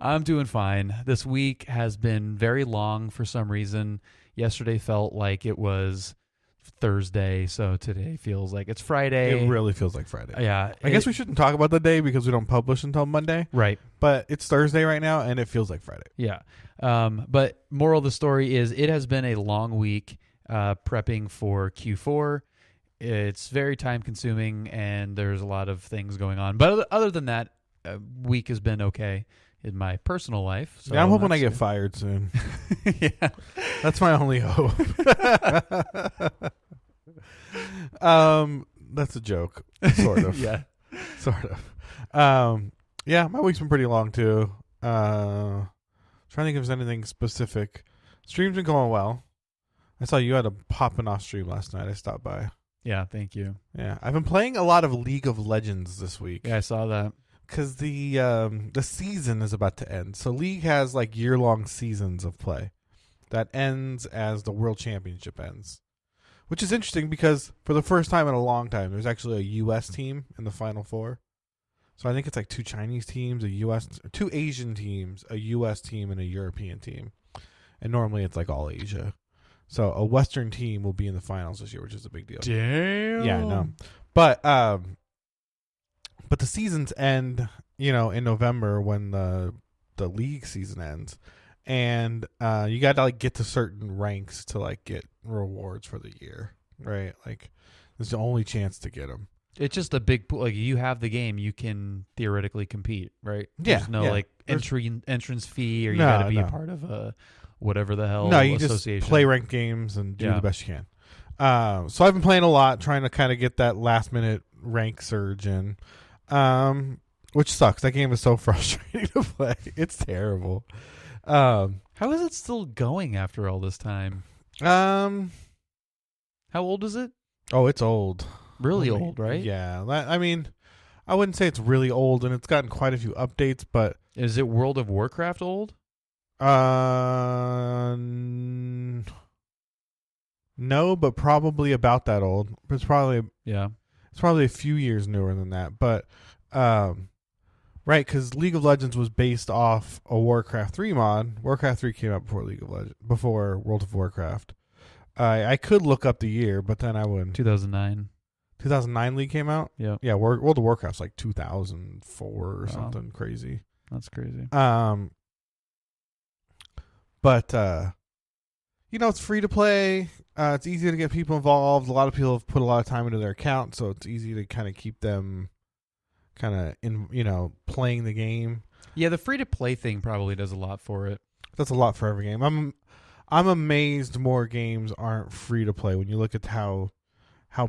I'm doing fine. This week has been very long for some reason. Yesterday felt like it was Thursday, so today feels like it's Friday. It really feels like Friday. Yeah. I guess we shouldn't talk about the day because we don't publish until Monday. Right. But it's Thursday right now, and it feels like Friday. Yeah. But moral of the story is it has been a long week prepping for Q4. It's very time consuming, and there's a lot of things going on. But other than that, week has been okay in my personal life. So yeah, I'm hoping I get good. fired soon. Yeah. That's my only hope. That's a joke, sort of. Yeah. Sort of. Yeah, my week's been pretty long too. Trying to think if there's anything specific. Stream's been going well. I saw you had a popping off stream last night. I stopped by. Yeah, thank you. Yeah, I've been playing a lot of League of Legends this week. Yeah, I saw that. Because the season is about to end. So League has like year-long seasons of play that ends as the World Championship ends. Which is interesting because for the first time in a long time, there's actually a U.S. team in the Final Four. So I think it's like 2 Chinese teams, 2 Asian teams, a U.S. team, and a European team. And normally it's like all Asia. So a Western team will be in the finals this year, which is a big deal. Damn. Yeah, I know. But the seasons end, in November when the league season ends. And you got to like get to certain ranks to like get rewards for the year, right? Like it's the only chance to get them. It's just a big pool. Like you have the game, you can theoretically compete, right? Yeah. There's no like entrance fee, or you No, got to be no. a part of a whatever the hell No, you association. just play ranked games and do Yeah. the best you can. So I've been playing a lot, trying to kind of get that last minute rank surge in, which sucks. That game is so frustrating to play. It's terrible. How is it still going after all this time? How old is it? Oh, it's old. Really old, right? Yeah. I mean, I wouldn't say it's really old, and it's gotten quite a few updates, but Is it World of Warcraft old? no, but probably about that old. It's probably a few years newer than that, but right, because League of Legends was based off a Warcraft 3 mod. Warcraft 3 came out before World of Warcraft. I could look up the year, but then I wouldn't. 2009. 2009 League came out. Yeah, Yeah, World of Warcraft's like 2004 or something crazy. that's crazy. But it's free to play. It's easy to get people involved. A lot of people have put a lot of time into their account, so it's easy to kind of keep them kind of in, playing the game. Yeah, the free to play thing probably does a lot for it. That's a lot for every game. I'm amazed more games aren't free to play when you look at how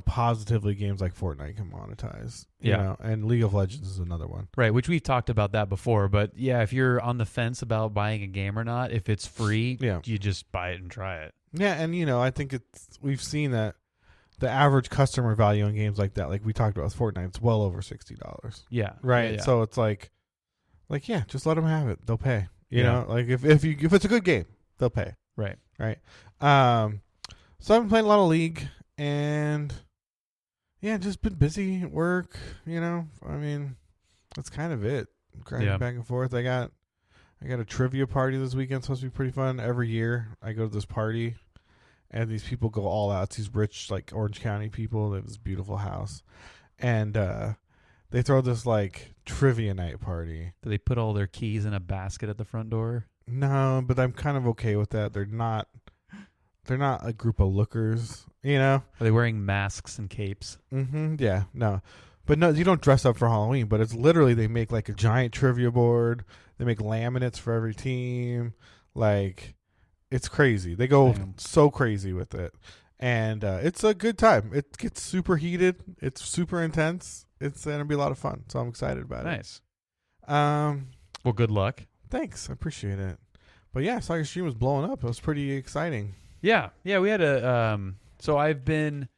positively games like Fortnite can monetize. And League of Legends is another one. Right, which we've talked about that before. But yeah, if you're on the fence about buying a game or not, if it's free, you just buy it and try it. Yeah, and I think we've seen that the average customer value in games like that, like we talked about with Fortnite, it's well over $60. Yeah. Right. Yeah. So it's like just let them have it. They'll pay. You know, like if it's a good game, they'll pay. Right. Right. So I've been playing a lot of League, and just been busy at work. I mean, that's kind of it. Grinding back and forth. I got a trivia party this weekend. It's supposed to be pretty fun. Every year I go to this party, and these people go all out. It's these rich, like, Orange County people. They have this beautiful house. And they throw this, like, trivia night party. Do they put all their keys in a basket at the front door? No, but I'm kind of okay with that. They're not a group of lookers, Are they wearing masks and capes? Mm-hmm. Yeah, no. But no, you don't dress up for Halloween, but it's literally they make, like, a giant trivia board. They make laminates for every team. Like, it's crazy. They go so crazy with it. And it's a good time. It gets super heated. It's super intense. It's going to be a lot of fun. So I'm excited about it. Nice. Well, good luck. Thanks. I appreciate it. But yeah, I saw your stream was blowing up. It was pretty exciting. Yeah. Yeah, we had so I've been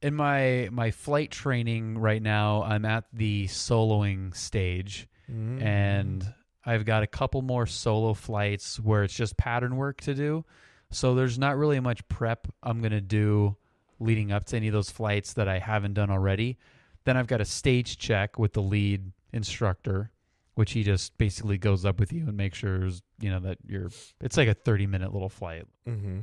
in my flight training right now. I'm at the soloing stage. Mm-hmm. And I've got a couple more solo flights where it's just pattern work to do. So there's not really much prep I'm going to do leading up to any of those flights that I haven't done already. Then I've got a stage check with the lead instructor. which he just basically goes up with you and makes sure, that it's like a 30-minute little flight. Mm-hmm.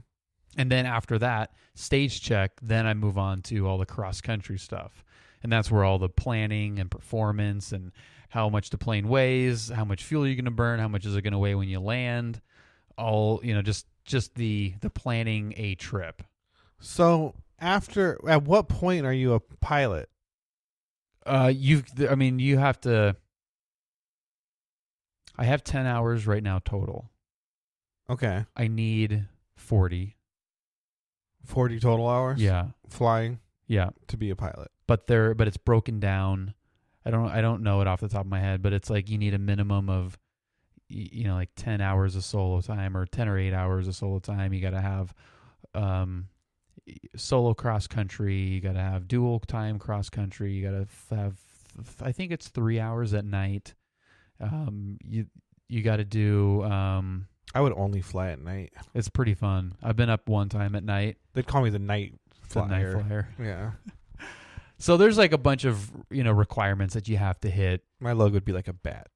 And then after that stage check, then I move on to all the cross country stuff. And that's where all the planning and performance and how much the plane weighs, how much fuel you're going to burn, how much is it going to weigh when you land, all, just the planning a trip. So at what point are you a pilot? You have to. I have 10 hours right now total. Okay. I need 40. 40 total hours? Yeah. Flying? Yeah. To be a pilot. But it's broken down. I don't know it off the top of my head, but it's like you need a minimum of like 10 hours of solo time or 10 or 8 hours of solo time. You got to have solo cross country, you got to have dual time cross country, you got to have I think it's 3 hours at night. You got to do I would only fly at night. it's pretty fun. I've been up one time at night. They'd call me the night The night flyer. flyer. Yeah. So there's like a bunch of requirements that you have to hit My logo would be like a bat.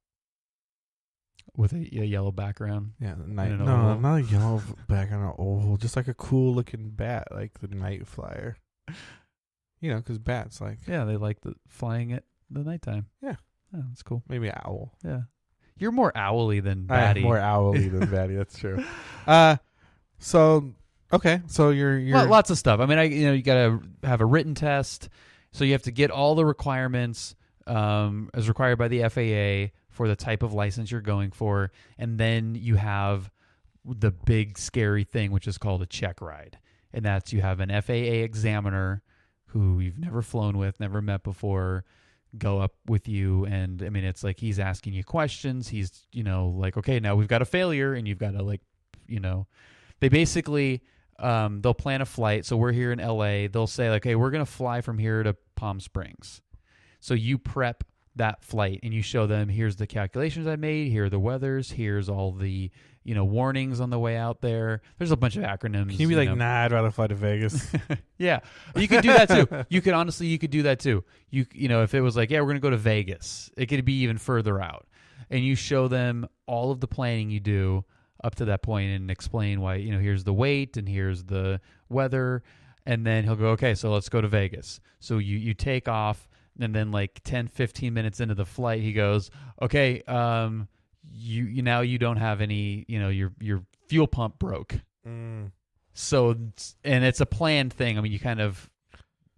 with a yellow background. Yeah, the night. And an No, oval. not a yellow background, an oval. Just like a cool looking bat, like the night flyer. Because bats like Yeah, they like the flying at the nighttime. Yeah. Oh, that's cool. maybe an owl. Yeah. You're more owly than I am batty. more owly than batty. That's true. So okay, so you're Lots of stuff. I mean, you got to have a written test. So you have to get all the requirements as required by the FAA for the type of license you're going for. And then you have the big scary thing, which is called a check ride. And that's you have an FAA examiner who you've never flown with, never met before, go up with you. And I mean, it's like he's asking you questions. He's, like, okay, now we've got a failure and you've got to they basically, they'll plan a flight. So we're here in LA. They'll say like, hey, we're going to fly from here to Palm Springs. So you prep that flight and you show them, here's the calculations I made. Here are the weathers. Here's all the, warnings on the way out there. There's a bunch of acronyms. Can you be like, nah, I'd rather fly to Vegas. Yeah, you could do that too. You could do that too. If it was like, yeah, we're going to go to Vegas, it could be even further out. And you show them all of the planning you do up to that point and explain why, here's the weight and here's the weather. And then he'll go, okay, so let's go to Vegas. So you take off, and then like 10, 15 minutes into the flight, he goes, okay, you now you don't have any, your fuel pump broke. So, and it's a planned thing. I mean, you kind of,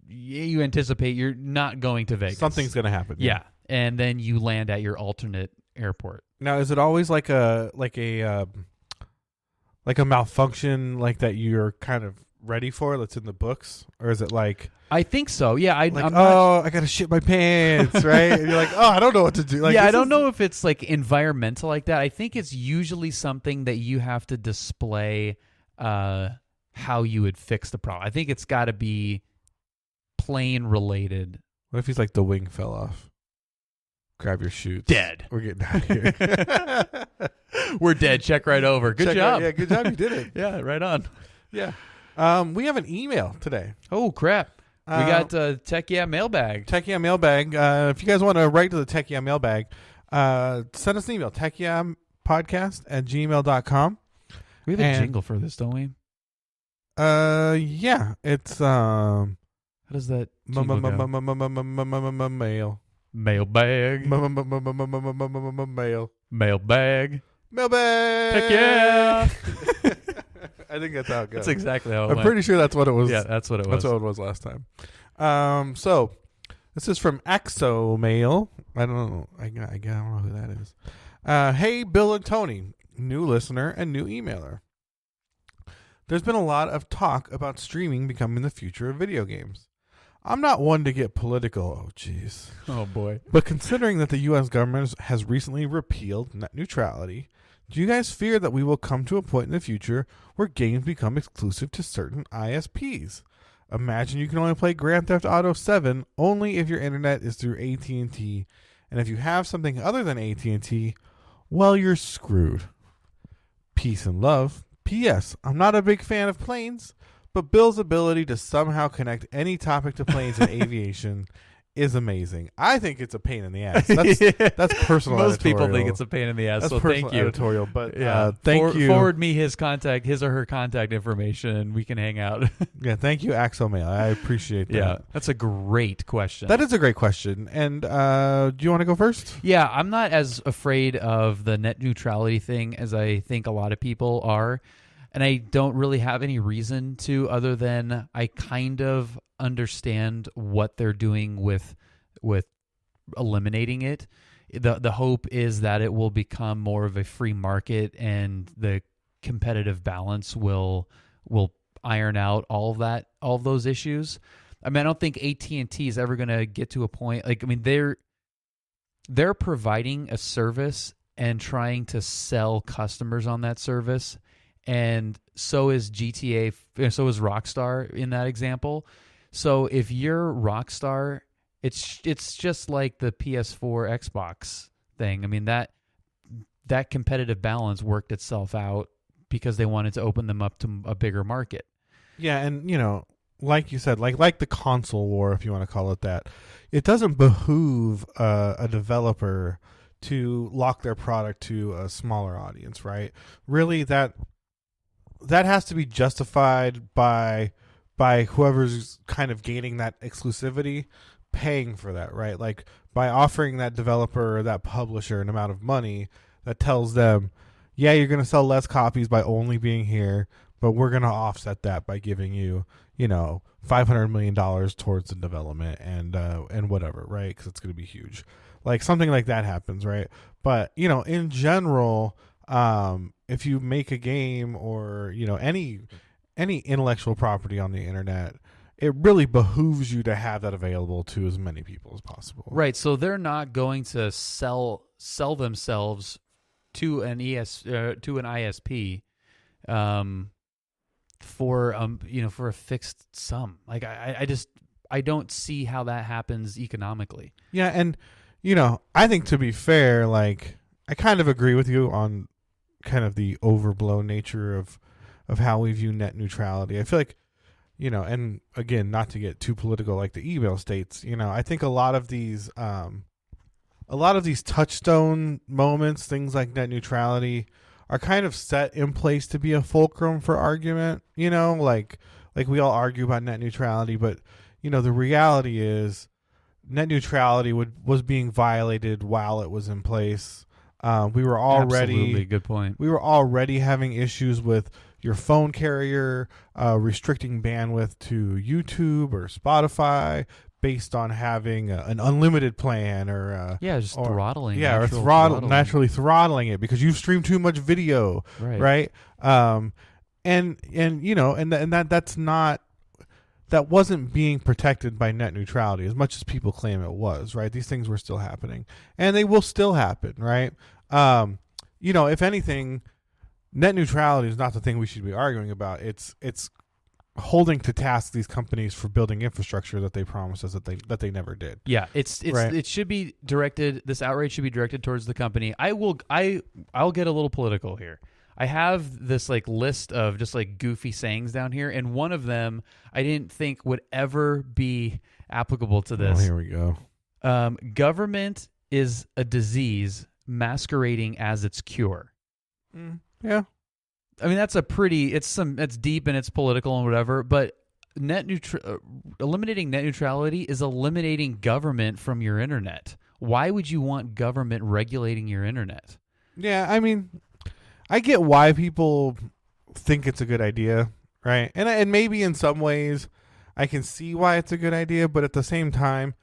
you anticipate you're not going to Vegas. Something's going to happen. Yeah. And then you land at your alternate airport. Now, is it always like a malfunction like that you're kind of ready for that's in the books? Or is it like, I think so. Yeah. I got to shit my pants, right? And you're like, oh, I don't know what to do. Like, yeah, I don't know if it's like environmental like that. I think it's usually something that you have to display how you would fix the problem. I think it's got to be plane related. What if he's like, the wing fell off? Grab your chutes. Dead. We're getting out of here. We're dead. Check right over. Good job. Yeah, good job. You did it. Yeah, right on. Yeah. We have an email today. Oh, crap. We got Tech Yeah Mailbag. Tech Yeah Mailbag. If you guys want to write to the Tech Yeah Mailbag, send us an email, techyeahpodcast@gmail.com. We have a jingle for this, don't we? Yeah. It's How does that jingle go? mail. Mailbag. Mail. Mailbag. Mailbag. Heck yeah. I think that's how it goes. That's exactly how it I'm went. pretty sure that's what it was. Yeah, that's what it was. That's what it was last time. So this is from Axomail. I don't know. I don't know who that is. Hey, Bill and Tony, new listener and new emailer. There's been a lot of talk about streaming becoming the future of video games. I'm not one to get political. Oh, jeez. Oh, boy. But considering that the U.S. government has recently repealed net neutrality, do you guys fear that we will come to a point in the future where games become exclusive to certain ISPs? Imagine you can only play Grand Theft Auto 7 only if your internet is through AT&T, and if you have something other than AT&T, well, you're screwed. Peace and love. P.S. I'm not a big fan of planes, but Bill's ability to somehow connect any topic to planes and aviation is amazing. I think it's a pain in the ass. That's personal. Most people editorial. think it's a pain in the ass. That's so personal thank you. editorial, but Yeah, thank you. Forward me his or her contact information, and we can hang out. Yeah, thank you, Axel Mail. I appreciate that. Yeah, that's a great question. That is a great question. And do you want to go first? Yeah, I'm not as afraid of the net neutrality thing as I think a lot of people are. And I don't really have any reason to, other than I kind of understand what they're doing with eliminating it. The hope is that it will become more of a free market, and the competitive balance will iron out all of those issues. I mean, I don't think AT&T is ever going to get to a point like, I mean, they're providing a service and trying to sell customers on that service. And so is GTA, so is Rockstar in that example. So if you're Rockstar, it's just like the PS4 Xbox thing. I mean, that competitive balance worked itself out because they wanted to open them up to a bigger market. Yeah, and like you said, like the console war, if you want to call it that, it doesn't behoove a developer to lock their product to a smaller audience, right? Really, that has to be justified by whoever's kind of gaining that exclusivity, paying for that, right? Like by offering that developer or that publisher an amount of money that tells them, yeah, you're going to sell less copies by only being here, but we're going to offset that by giving you, $500 million towards the development and whatever, right? Because it's going to be huge. Like something like that happens, right? But, in general, if you make a game or any intellectual property on the internet, it really behooves you to have that available to as many people as possible. Right. So they're not going to sell themselves to an ISP for a fixed sum. Like I don't see how that happens economically. Yeah, and I think, to be fair, like I kind of agree with you on kind of the overblown nature of how we view net neutrality. I feel like, and again, not to get too political like the email states, I think a lot of these touchstone moments, things like net neutrality, are kind of set in place to be a fulcrum for argument, like we all argue about net neutrality, but the reality is net neutrality was being violated while it was in place. We were already Absolutely, good point. We were already having issues with your phone carrier restricting bandwidth to YouTube or Spotify based on having an unlimited plan or throttling. Yeah, or naturally throttling it because you've streamed too much video, right? That wasn't being protected by net neutrality as much as people claim it was, right? These things were still happening, and they will still happen, right? If anything, net neutrality is not the thing we should be arguing about. It's holding to task these companies for building infrastructure that they promised us that they never did. Yeah, it should be directed. This outrage should be directed towards the company. I'll get a little political here. I have this list of just goofy sayings down here, and one of them I didn't think would ever be applicable to this. Oh, here we go. Government is a disease masquerading as its cure. Yeah. I mean, that's it's deep and it's political and whatever, but eliminating net neutrality is eliminating government from your internet. Why would you want government regulating your internet? Yeah, I mean, I get why people think it's a good idea, right? And maybe in some ways I can see why it's a good idea, but at the same time,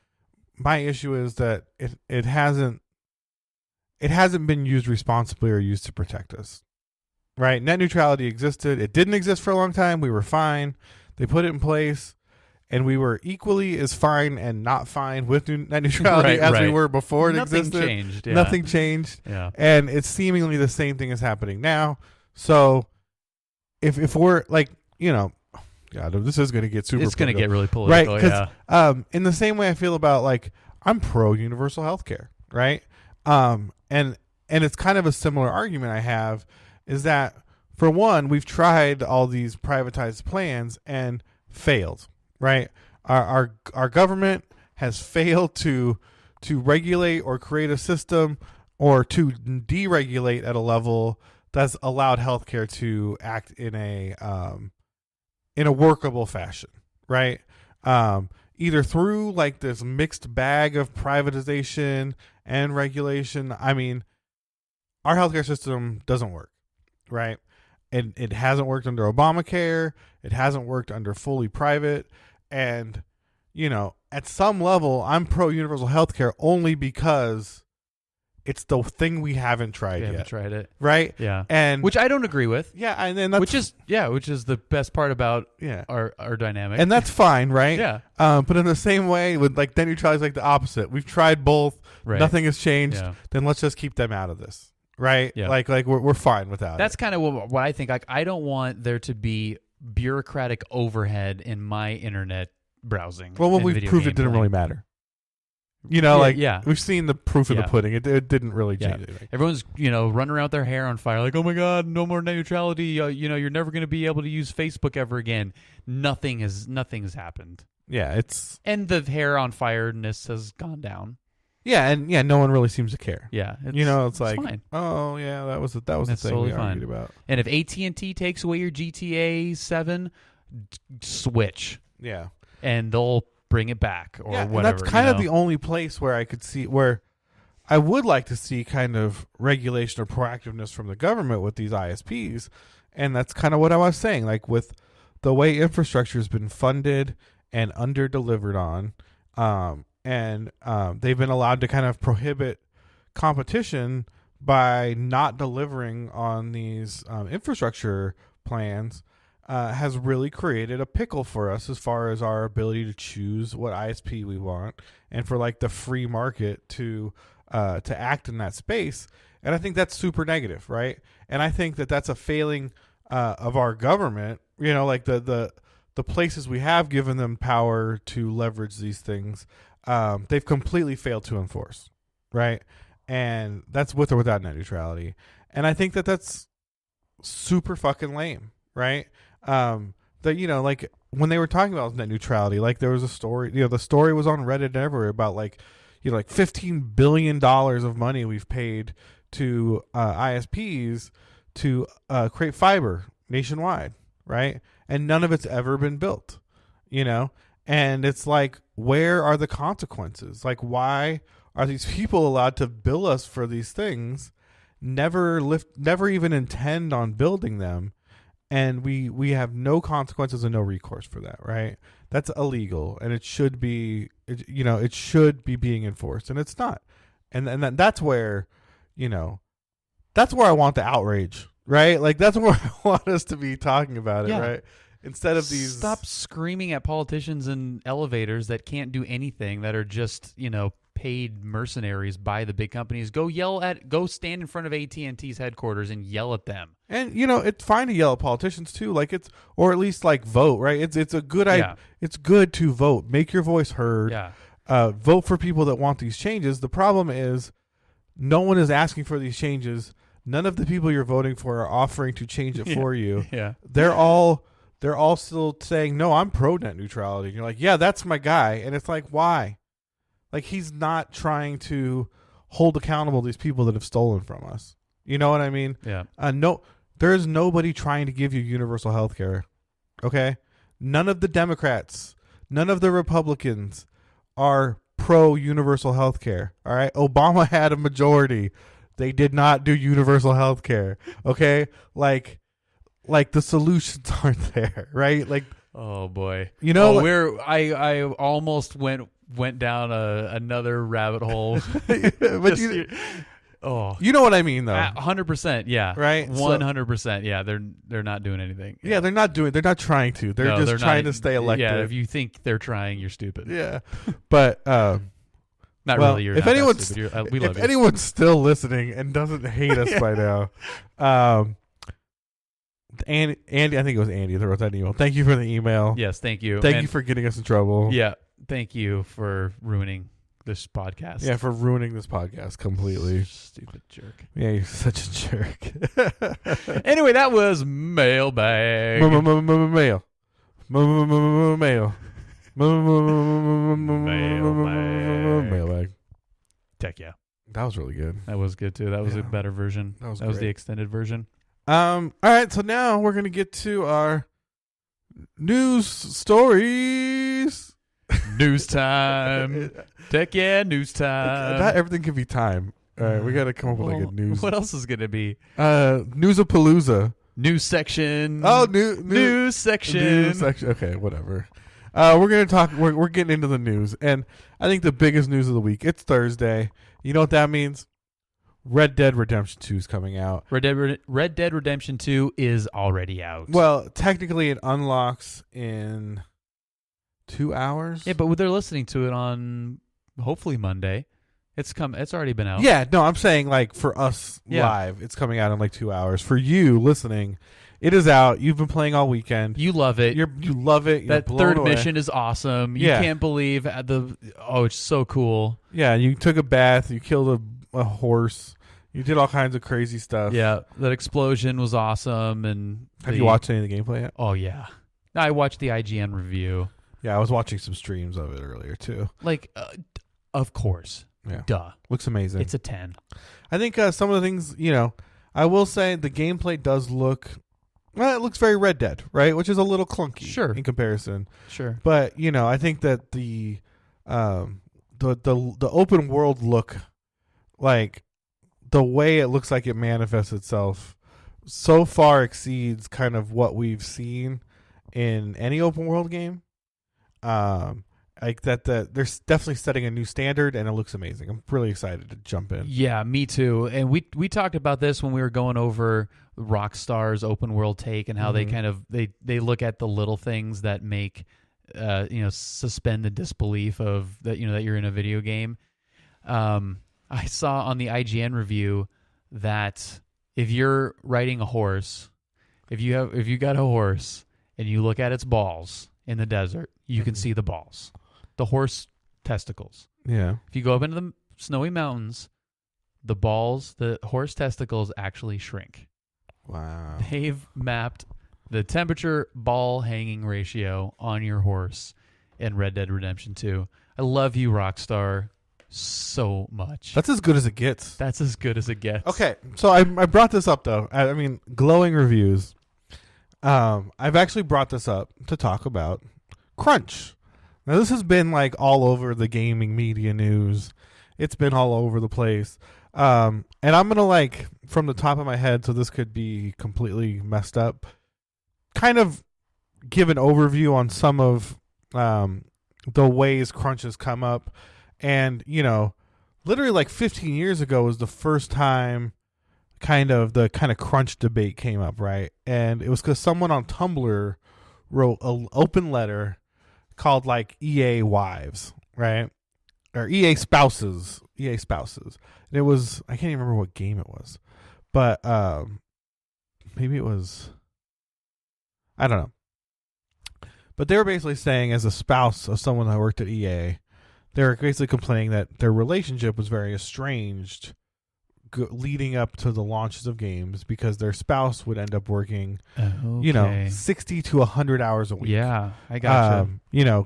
my issue is that it hasn't been used responsibly or used to protect us. Right? Net neutrality existed. It didn't exist for a long time. We were fine. They put it in place, and we were equally as fine and not fine with net neutrality as we were before it existed. Nothing changed. Yeah. Nothing changed. Yeah. And it's seemingly the same thing is happening now. So if we're God, this is going to get super It's going to get really political. Right? Because in the same way I feel about I'm pro universal healthcare, right? And it's kind of a similar argument I have is that, for one, we've tried all these privatized plans and failed, right? Our government has failed to regulate or create a system or to deregulate at a level that's allowed healthcare to act in a workable fashion, right? Either through like this mixed bag of privatization and regulation. I mean, our healthcare system doesn't work, right? And it hasn't worked under Obamacare. It hasn't worked under fully private. And, you know, at some level, I'm pro universal healthcare only because it's the thing we haven't tried yet. Haven't tried it, right? Yeah, and which I don't agree with. Yeah, and then that's, which is the best part about our dynamic, and that's fine, right? Yeah. But in the same way, with like net neutrality is like the opposite. We've tried both. Right. Nothing has changed. Yeah. Then let's just keep them out of this, right? Yeah. Like we're fine without. That's kind of what I think. Like, I don't want there to be bureaucratic overhead in my internet browsing. Well, when we've proved it didn't really matter. You know, we've seen the proof in the pudding. It didn't really change anything. Everyone's, running around with their hair on fire, like, oh my God, no more net neutrality. You're never going to be able to use Facebook ever again. Nothing has happened. Yeah, and the hair on fireness has gone down. Yeah, and no one really seems to care. Yeah, it's like, fine. Oh yeah, that was the thing totally we argued about. And if AT&T takes away your GTA 7, switch. Yeah, and they'll bring it back or whatever. And that's kind of the only place where I could see where I would like to see kind of regulation or proactiveness from the government with these ISPs. And that's kind of what I was saying. Like with the way infrastructure has been funded and under-delivered on, they've been allowed to kind of prohibit competition by not delivering on these infrastructure plans. Has really created a pickle for us as far as our ability to choose what ISP we want, and for like the free market to act in that space. And I think that's super negative, right? And I think that that's a failing of our government. Like the places we have given them power to leverage these things, they've completely failed to enforce, right? And that's with or without net neutrality. And I think that that's super fucking lame, right? That like when they were talking about net neutrality, like there was a story, the story was on Reddit and everywhere about like $15 billion of money we've paid to ISPs to create fiber nationwide, right? And none of it's ever been built, and it's like, where are the consequences? Like, why are these people allowed to bill us for these things, never even intend on building them? And we have no consequences and no recourse for that, right? That's illegal, and it should be, it should be being enforced, and it's not. And that's where, that's where I want the outrage, right? Like that's where I want us to be talking about it, right? Instead of these, stop screaming at politicians in elevators that can't do anything, that are just paid mercenaries by the big companies. Go stand in front of AT&T's headquarters and yell at them. And it's fine to yell at politicians too, or at least like vote, right? It's a good idea. It's good to vote, make your voice heard. Yeah. Vote for people that want these changes. The problem is, no one is asking for these changes. None of the people you're voting for are offering to change it for you. Yeah. They're all still saying, no, I'm pro net neutrality. And you're like, yeah, that's my guy. And it's like, why? Like, he's not trying to hold accountable these people that have stolen from us. You know what I mean? Yeah. No, there is nobody trying to give you universal health care. Okay? None of the Democrats, none of the Republicans are pro universal health care. All right? Obama had a majority. They did not do universal health care. Okay? Like the solutions aren't there, right? Like, oh boy. I almost went down another rabbit hole. But you know what I mean, though. 100%, yeah. Right? 100%, yeah. They're not doing anything. Yeah, they're not trying to. They're just trying to stay elected. Yeah, if you think they're trying, you're stupid. Yeah. But not really. You're if not anyone's that stupid. We love if you. anyone's still listening and doesn't hate us by now, Andy, I think it was Andy that wrote that email. Thank you for the email. Yes, thank you. Thank you for getting us in trouble. Yeah, thank you for ruining this podcast. Yeah, for ruining this podcast completely. Stupid jerk. Yeah, you're such a jerk. Anyway, that was Mailbag. Mail. Mailbag. Tech, yeah. That was really good. That was good too. That was Yeah. a better version. That was the great. extended version. All right, so now we're gonna get to our news stories. News time. Tech, yeah, news time. Not everything can be time. All right, we got to come up with like a news. What else is going to be? Newsapalooza. News section. Oh, news section. News section. Okay, whatever. We're gonna talk. We're getting into the news, and I think the biggest news of the week. It's Thursday. You know what that means? Red Dead Redemption 2 is coming out. Red Dead Redemption 2 is already out. Well, technically, it unlocks in 2 hours. Yeah, but they're listening to it on hopefully Monday. It's already been out. Yeah, no, I'm saying like for us Yeah. live, it's coming out in like 2 hours. For you listening, it is out. You've been playing all weekend. You love it. You love it. You're that blown third away. mission is awesome. You Yeah. can't believe it's so cool. Yeah, you took a bath. You killed a horse. You did all kinds of crazy stuff. Yeah, that explosion was awesome. And Have you watched any of the gameplay yet? Oh yeah, I watched the IGN review. Yeah, I was watching some streams of it earlier too. Like, of course, Yeah, duh. looks amazing. It's a 10. I think some of the things, I will say the gameplay does look. Well, it looks very Red Dead, right? Which is a little clunky, Sure. in comparison. Sure. But I think that the open world look, like the way it looks like it manifests itself, so far exceeds kind of what we've seen in any open world game. Like that, they're definitely setting a new standard, and it looks amazing. I'm really excited to jump in. Yeah, me too. And we talked about this when we were going over Rockstar's open world take and how they kind of they look at the little things that make suspend the disbelief of that that you're in a video game. I saw on the IGN review that if you're riding a horse, if you got a horse and you look at its balls in the desert, you can see the balls, the horse testicles. Yeah. If you go up into the snowy mountains, the horse testicles actually shrink. Wow. They've mapped the temperature ball hanging ratio on your horse in Red Dead Redemption 2. I love you, Rockstar, so much. That's as good as it gets. That's as good as it gets. Okay, so I brought this up though. I mean, glowing reviews. I've actually brought this up to talk about crunch. Now, this has been like all over the gaming media news. It's been all over the place. And I'm gonna from the top of my head, so this could be completely messed up, kind of give an overview on some of the ways crunch has come up. And literally like 15 years ago was the first time the crunch debate came up, right? And it was because someone on Tumblr wrote an open letter called like EA Wives, right? Or EA Spouses. And it was, I can't even remember what game it was, but maybe it was, I don't know. But they were basically saying, as a spouse of someone that worked at EA, they were basically complaining that their relationship was very estranged leading up to the launches of games because their spouse would end up working, 60 to 100 hours a week. Yeah, I gotcha.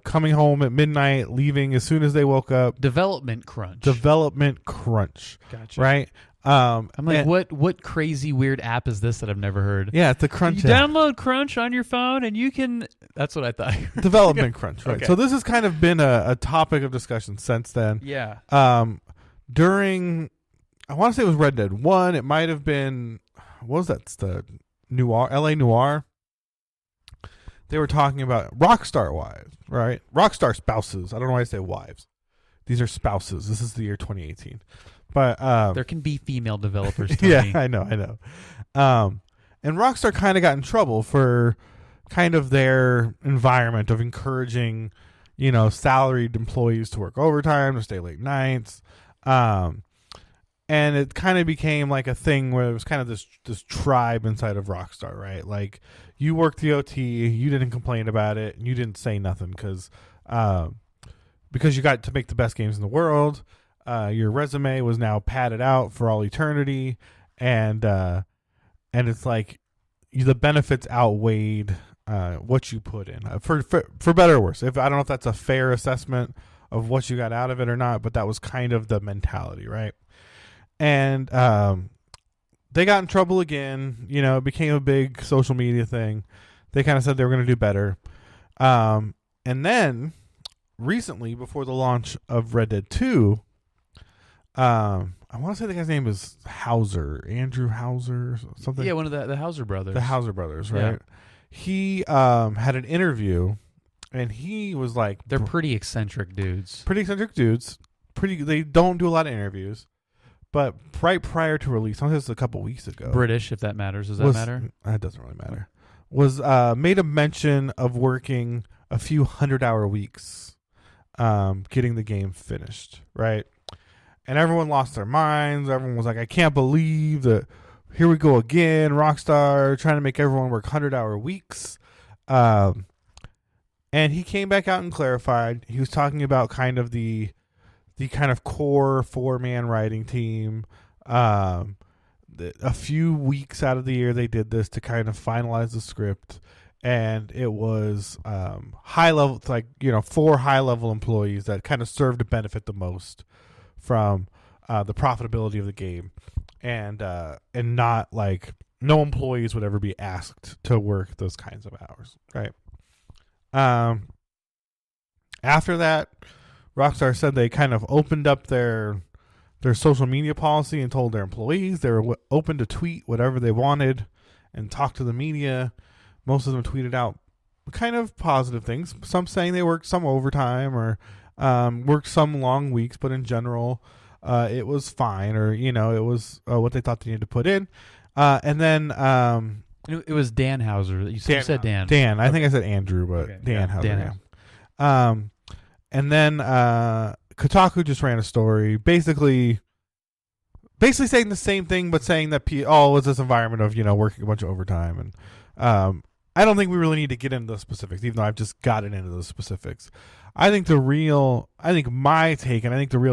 Coming home at midnight, leaving as soon as they woke up. Development crunch. Gotcha. Right? I'm like, what crazy weird app is this that I've never heard? Yeah, it's the Crunch You app. download Crunch on your phone and you can... That's what I thought. Development crunch, right? Okay. So this has kind of been a topic of discussion since then. Yeah. During, I want to say it was Red Dead 1. It might have been, what was that? It's the Noir, LA Noir. They were talking about Rockstar wives, right? Rockstar spouses. I don't know why I say wives. These are spouses. This is the year 2018. But there can be female developers, Tony. yeah, I know. And Rockstar kind of got in trouble for kind of their environment of encouraging, salaried employees to work overtime, to stay late nights. And it kind of became like a thing where it was kind of this tribe inside of Rockstar, right? Like, you worked the OT, you didn't complain about it, and you didn't say nothing because you got to make the best games in the world. Your resume was now padded out for all eternity, and it's like the benefits outweighed what you put in, for better or worse. If I don't know if that's a fair assessment of what you got out of it or not, but that was kind of the mentality, right? And they got in trouble again. You know, it became a big social media thing. They kind of said they were going to do better. And then recently, before the launch of Red Dead 2, I want to say the guy's name is Hauser, Andrew Hauser, or something. Yeah, one of the Hauser brothers. The Hauser brothers, right? Yeah. He had an interview, and he was like, They're pretty eccentric dudes. They don't do a lot of interviews, but right prior to release, I think it was a couple weeks ago. British, if that matters. Does that matter? That doesn't really matter. Was made a mention of working a few 100-hour weeks, getting the game finished, right? And everyone lost their minds. Everyone was like, I can't believe that. Here we go again. Rockstar trying to make everyone work 100-hour weeks. And he came back out and clarified. He was talking about kind of the kind of core 4-man writing team. A few weeks out of the year they did this to kind of finalize the script. And it was high level, like, 4 high level employees that kind of served to benefit the most from the profitability of the game, and not like no employees would ever be asked to work those kinds of hours, right? After that, Rockstar said they kind of opened up their social media policy and told their employees they were open to tweet whatever they wanted and talk to the media. Most of them tweeted out kind of positive things, some saying they worked some overtime or worked some long weeks, but in general, it was fine, or it was what they thought they needed to put in. And then it was Dan Hauser. You said Dan. Dan, I think I said Andrew, but okay. Dan Hauser. Dan. Yeah. And then Kotaku just ran a story, basically saying the same thing, but saying that it's this environment of working a bunch of overtime, and I don't think we really need to get into the specifics, even though I've just gotten into the specifics. I think the real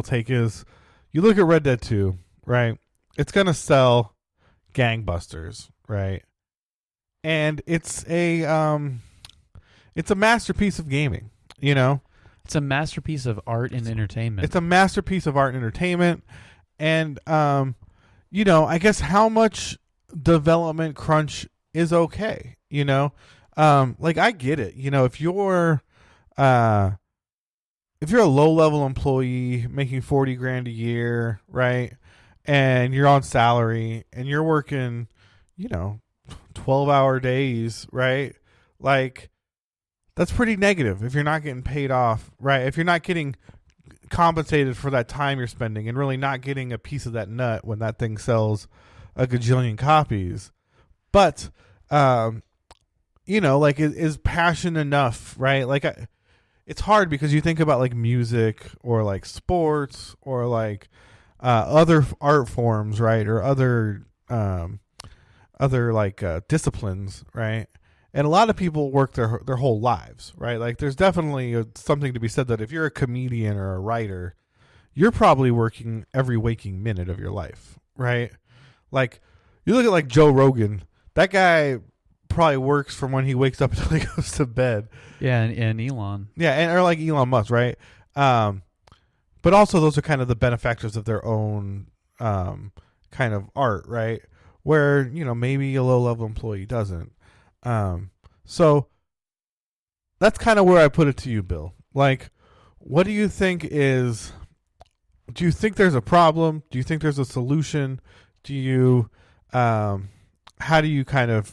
take is, you look at Red Dead 2, right? It's going to sell gangbusters, right? And it's a masterpiece of gaming, It's a masterpiece of art and entertainment. It's a masterpiece of art and entertainment. And, I guess how much development crunch is okay, like, I get it. If you're a low-level employee making $40,000 a year, right, and you're on salary and you're working, 12-hour days, right, like, that's pretty negative if you're not getting paid off, right? If you're not getting compensated for that time you're spending and really not getting a piece of that nut when that thing sells a gajillion copies. But, like, is passion enough, right? Like, it's hard because you think about like music or like sports or like other art forms, right? Or other disciplines, right? And a lot of people work their whole lives, right? Like, there's definitely something to be said that if you're a comedian or a writer, you're probably working every waking minute of your life, right? Like, you look at like Joe Rogan, that guy probably works from when he wakes up until he goes to bed. Yeah, and Elon. Yeah, or like Elon Musk, right? But also those are kind of the benefactors of their own kind of art, right? Where, maybe a low-level employee doesn't. So that's kind of where I put it to you, Bill. Like, what do you think do you think there's a problem? Do you think there's a solution? Do you, how do you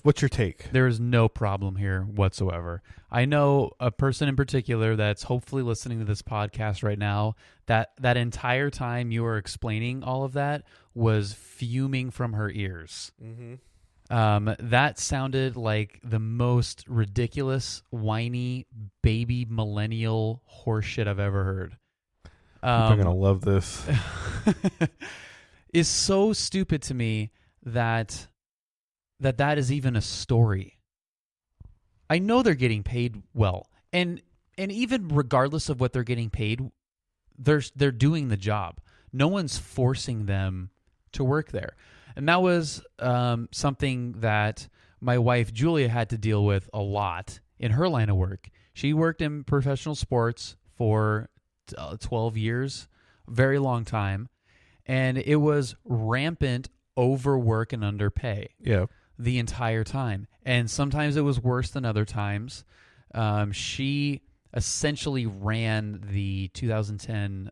what's your take? There is no problem here whatsoever. I know a person in particular that's hopefully listening to this podcast right now that entire time you were explaining all of that was fuming from her ears. Mm-hmm. That sounded like the most ridiculous, whiny, baby millennial horseshit I've ever heard. I'm going to love this. Is so stupid to me that is even a story. I know they're getting paid well, and even regardless of what they're getting paid, they're doing the job. No one's forcing them to work there, and that was something that my wife Julia had to deal with a lot in her line of work. She worked in professional sports for 12 years, very long time, and it was rampant overwork and underpay Yeah. the entire time. And sometimes it was worse than other times. She essentially ran the 2010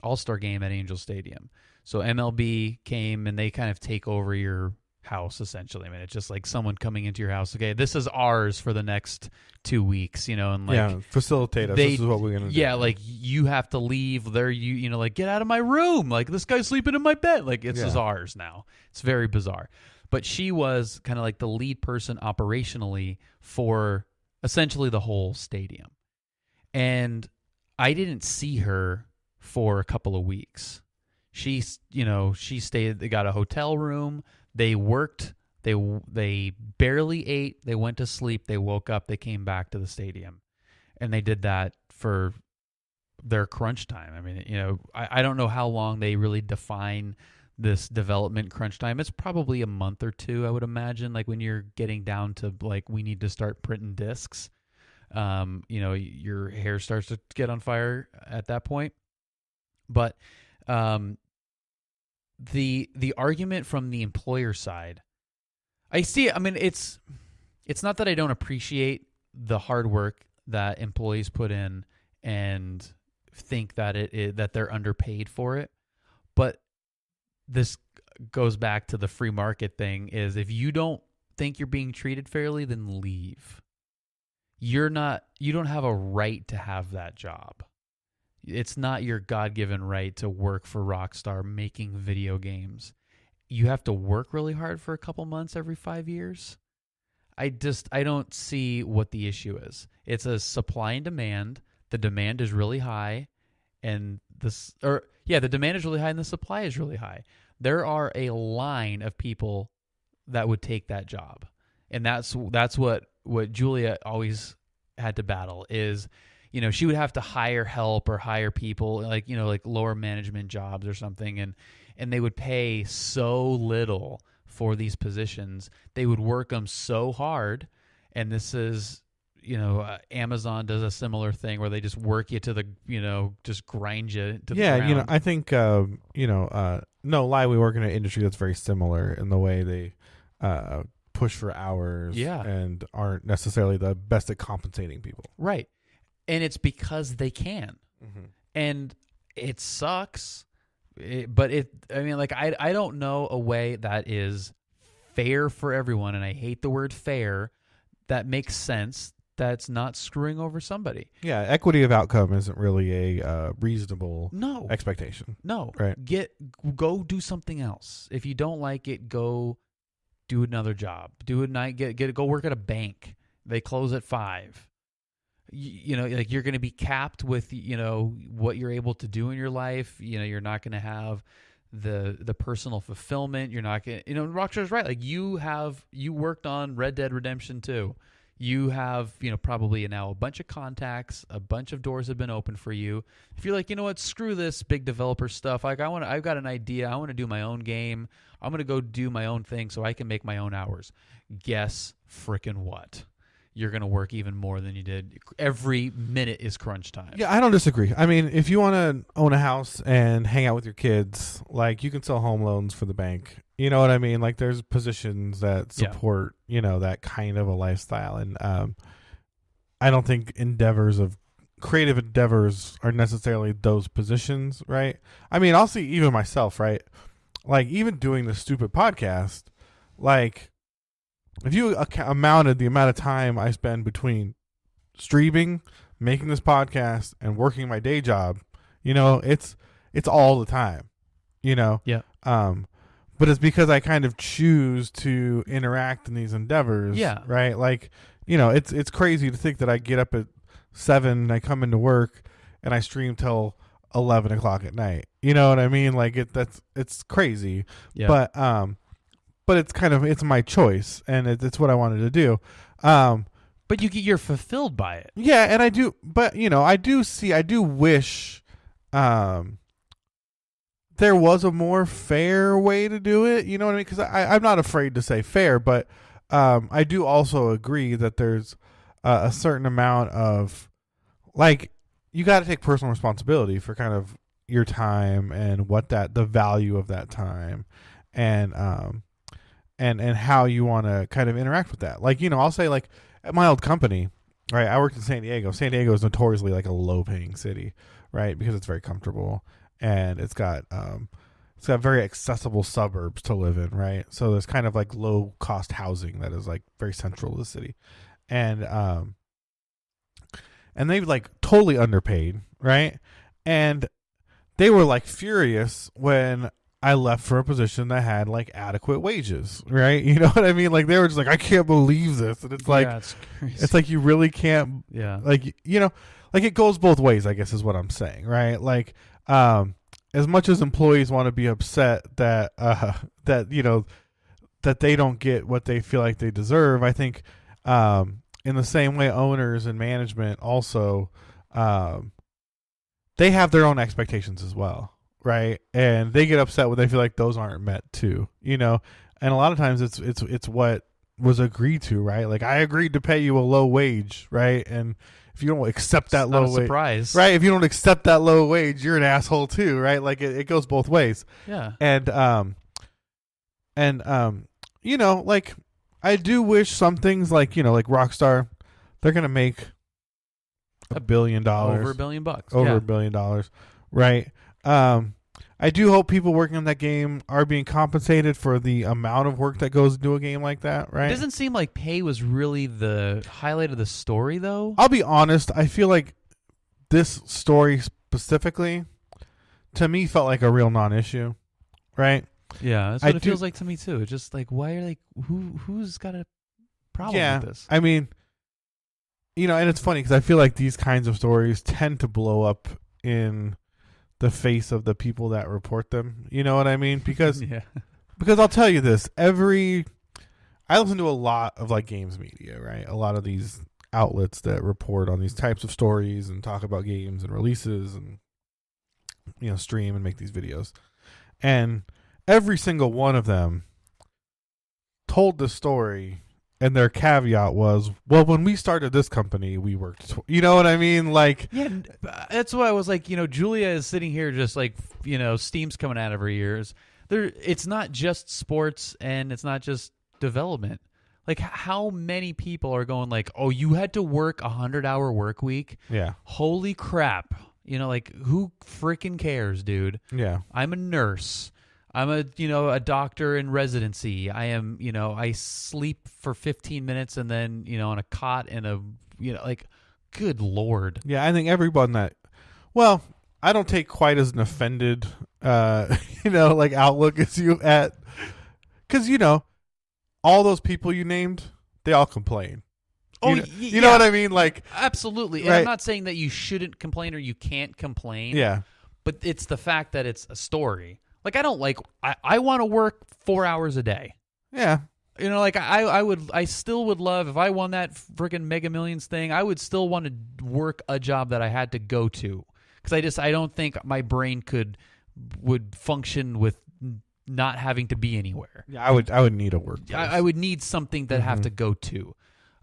All-Star game at Angel Stadium. So MLB came and they kind of take over your house, essentially. I mean, it's just like someone coming into your house. Okay, this is ours for the next 2 weeks, and like facilitate us. This is what we're gonna do. Yeah, like you have to leave. There, like get out of my room. Like this guy's sleeping in my bed. Like it's just ours now. It's very bizarre. But she was kind of like the lead person operationally for essentially the whole stadium, and I didn't see her for a couple of weeks. She stayed. They got a hotel room. They worked. They barely ate. They went to sleep. They woke up. They came back to the stadium, and they did that for their crunch time. I mean, I don't know how long they really define this development crunch time. It's probably a month or two, I would imagine. Like when you're getting down to like we need to start printing discs. Your hair starts to get on fire at that point. But the argument from the employer side, I see. I mean, it's not that I don't appreciate the hard work that employees put in and think that that they're underpaid for it, but this goes back to the free market thing. Is if you don't think you're being treated fairly, then leave. You don't have a right to have that job. It's not your God-given right to work for Rockstar making video games. You have to work really hard for a couple months every 5 years. I don't see what the issue is. It's a supply and demand. The demand is really high, and the demand is really high and the supply is really high. There are a line of people that would take that job, and that's what Julia always had to battle is. She would have to hire help or hire people like lower management jobs or something. And they would pay so little for these positions. They would work them so hard. And this is, Amazon does a similar thing where they just work you to the, just grind you to the ground. I think, no lie, we work in an industry that's very similar in the way they push for hours and aren't necessarily the best at compensating people. Right. And it's because they can. Mm-hmm. And it sucks. I don't know a way that is fair for everyone. And I hate the word fair. That makes sense. That's not screwing over somebody. Yeah. Equity of outcome isn't really a reasonable expectation. No. Right. Go do something else. If you don't like it, go do another job. Do a night. Go work at a bank. They close at 5. Like you're going to be capped with what you're able to do in your life. You're not going to have the personal fulfillment. You're not going to, Rockstar's right. Like you worked on Red Dead Redemption 2. You have, probably now a bunch of contacts, a bunch of doors have been open for you. If you're like, you know what, screw this big developer stuff. Like I've got an idea. I want to do my own game. I'm going to go do my own thing so I can make my own hours. Guess frickin' what? You're going to work even more than you did. Every minute is crunch time. Yeah, I don't disagree. I mean, if you want to own a house and hang out with your kids, like you can sell home loans for the bank. You know what I mean? Like there's positions that support, that kind of a lifestyle. And I don't think creative endeavors are necessarily those positions, right? I mean, I'll see even myself, right? Like even doing the stupid podcast, like if you amounted the amount of time I spend between streaming, making this podcast, and working my day job, it's all the time, Yeah. But it's because I kind of choose to interact in these endeavors. Yeah. Right. Like, it's crazy to think that I get up at 7 and I come into work and I stream till 11 o'clock at night. You know what I mean? Like it's crazy. Yeah. But it's my choice, and it's what I wanted to do. But you're fulfilled by it. Yeah, and I do. But I do wish there was a more fair way to do it. You know what I mean? Because I'm not afraid to say fair, but I do also agree that there's a certain amount of like you got to take personal responsibility for kind of your time and what the value of that time and how you want to kind of interact with that. Like, I'll say like at my old company, right? I worked in San Diego. San Diego is notoriously like a low paying city, right? Because it's very comfortable and it's got very accessible suburbs to live in, right? So there's kind of like low cost housing that is like very central to the city. And they like totally underpaid, right? And they were like furious when I left for a position that had like adequate wages, right? You know what I mean? Like they were just like, I can't believe this. And it's like, it's crazy. It's like you really can't, like, like it goes both ways, I guess is what I'm saying, right? Like, as much as employees want to be upset that, that they don't get what they feel like they deserve, I think, in the same way, owners and management also, they have their own expectations as well, right? And they get upset when they feel like those aren't met too, And a lot of times it's what was agreed to, right? Like I agreed to pay you a low wage, right? And if you don't accept that low wage, right? If you don't accept that low wage, you're an asshole too, right? Like it goes both ways. Yeah. And like I do wish some things like, like Rockstar, they're going to make $1 billion. Over $1 billion. Over $1 billion. Right. I do hope people working on that game are being compensated for the amount of work that goes into a game like that, right? It doesn't seem like pay was really the highlight of the story, though. I'll be honest. I feel like this story specifically, to me, felt like a real non-issue, right? Yeah, that's what it feels like to me, too. It's just like, why are like, who's got a problem with this? I mean, and it's funny because I feel like these kinds of stories tend to blow up in the face of the people that report them. You know what I mean? Because because I'll tell you this, I listen to a lot of like games media, right? A lot of these outlets that report on these types of stories and talk about games and releases and stream and make these videos. And every single one of them told the story, and their caveat was, well, when we started this company, we worked. You know what I mean? Like, yeah, that's why I was like, Julia is sitting here just like, Steam's coming out of her ears. It's not just sports and it's not just development. Like, how many people are going like, oh, you had to work 100-hour work week? Yeah. Holy crap. Like, who freaking cares, dude? Yeah. I'm a nurse. I'm a doctor in residency. I am, I sleep for 15 minutes and then, on a cot in a, like, good Lord. Yeah, I think everyone well, I don't take quite as an offended, like outlook as you because, all those people you named, they all complain. You know what I mean? Like, absolutely. Right. And I'm not saying that you shouldn't complain or you can't complain. Yeah. But it's the fact that it's a story. Like, I want to work 4 hours a day. Yeah. Like I still would love, if I won that freaking Mega Millions thing, I would still want to work a job that I had to go to. Because I don't think my brain would function with not having to be anywhere. Yeah, I would need a work. I would need something that I have to go to.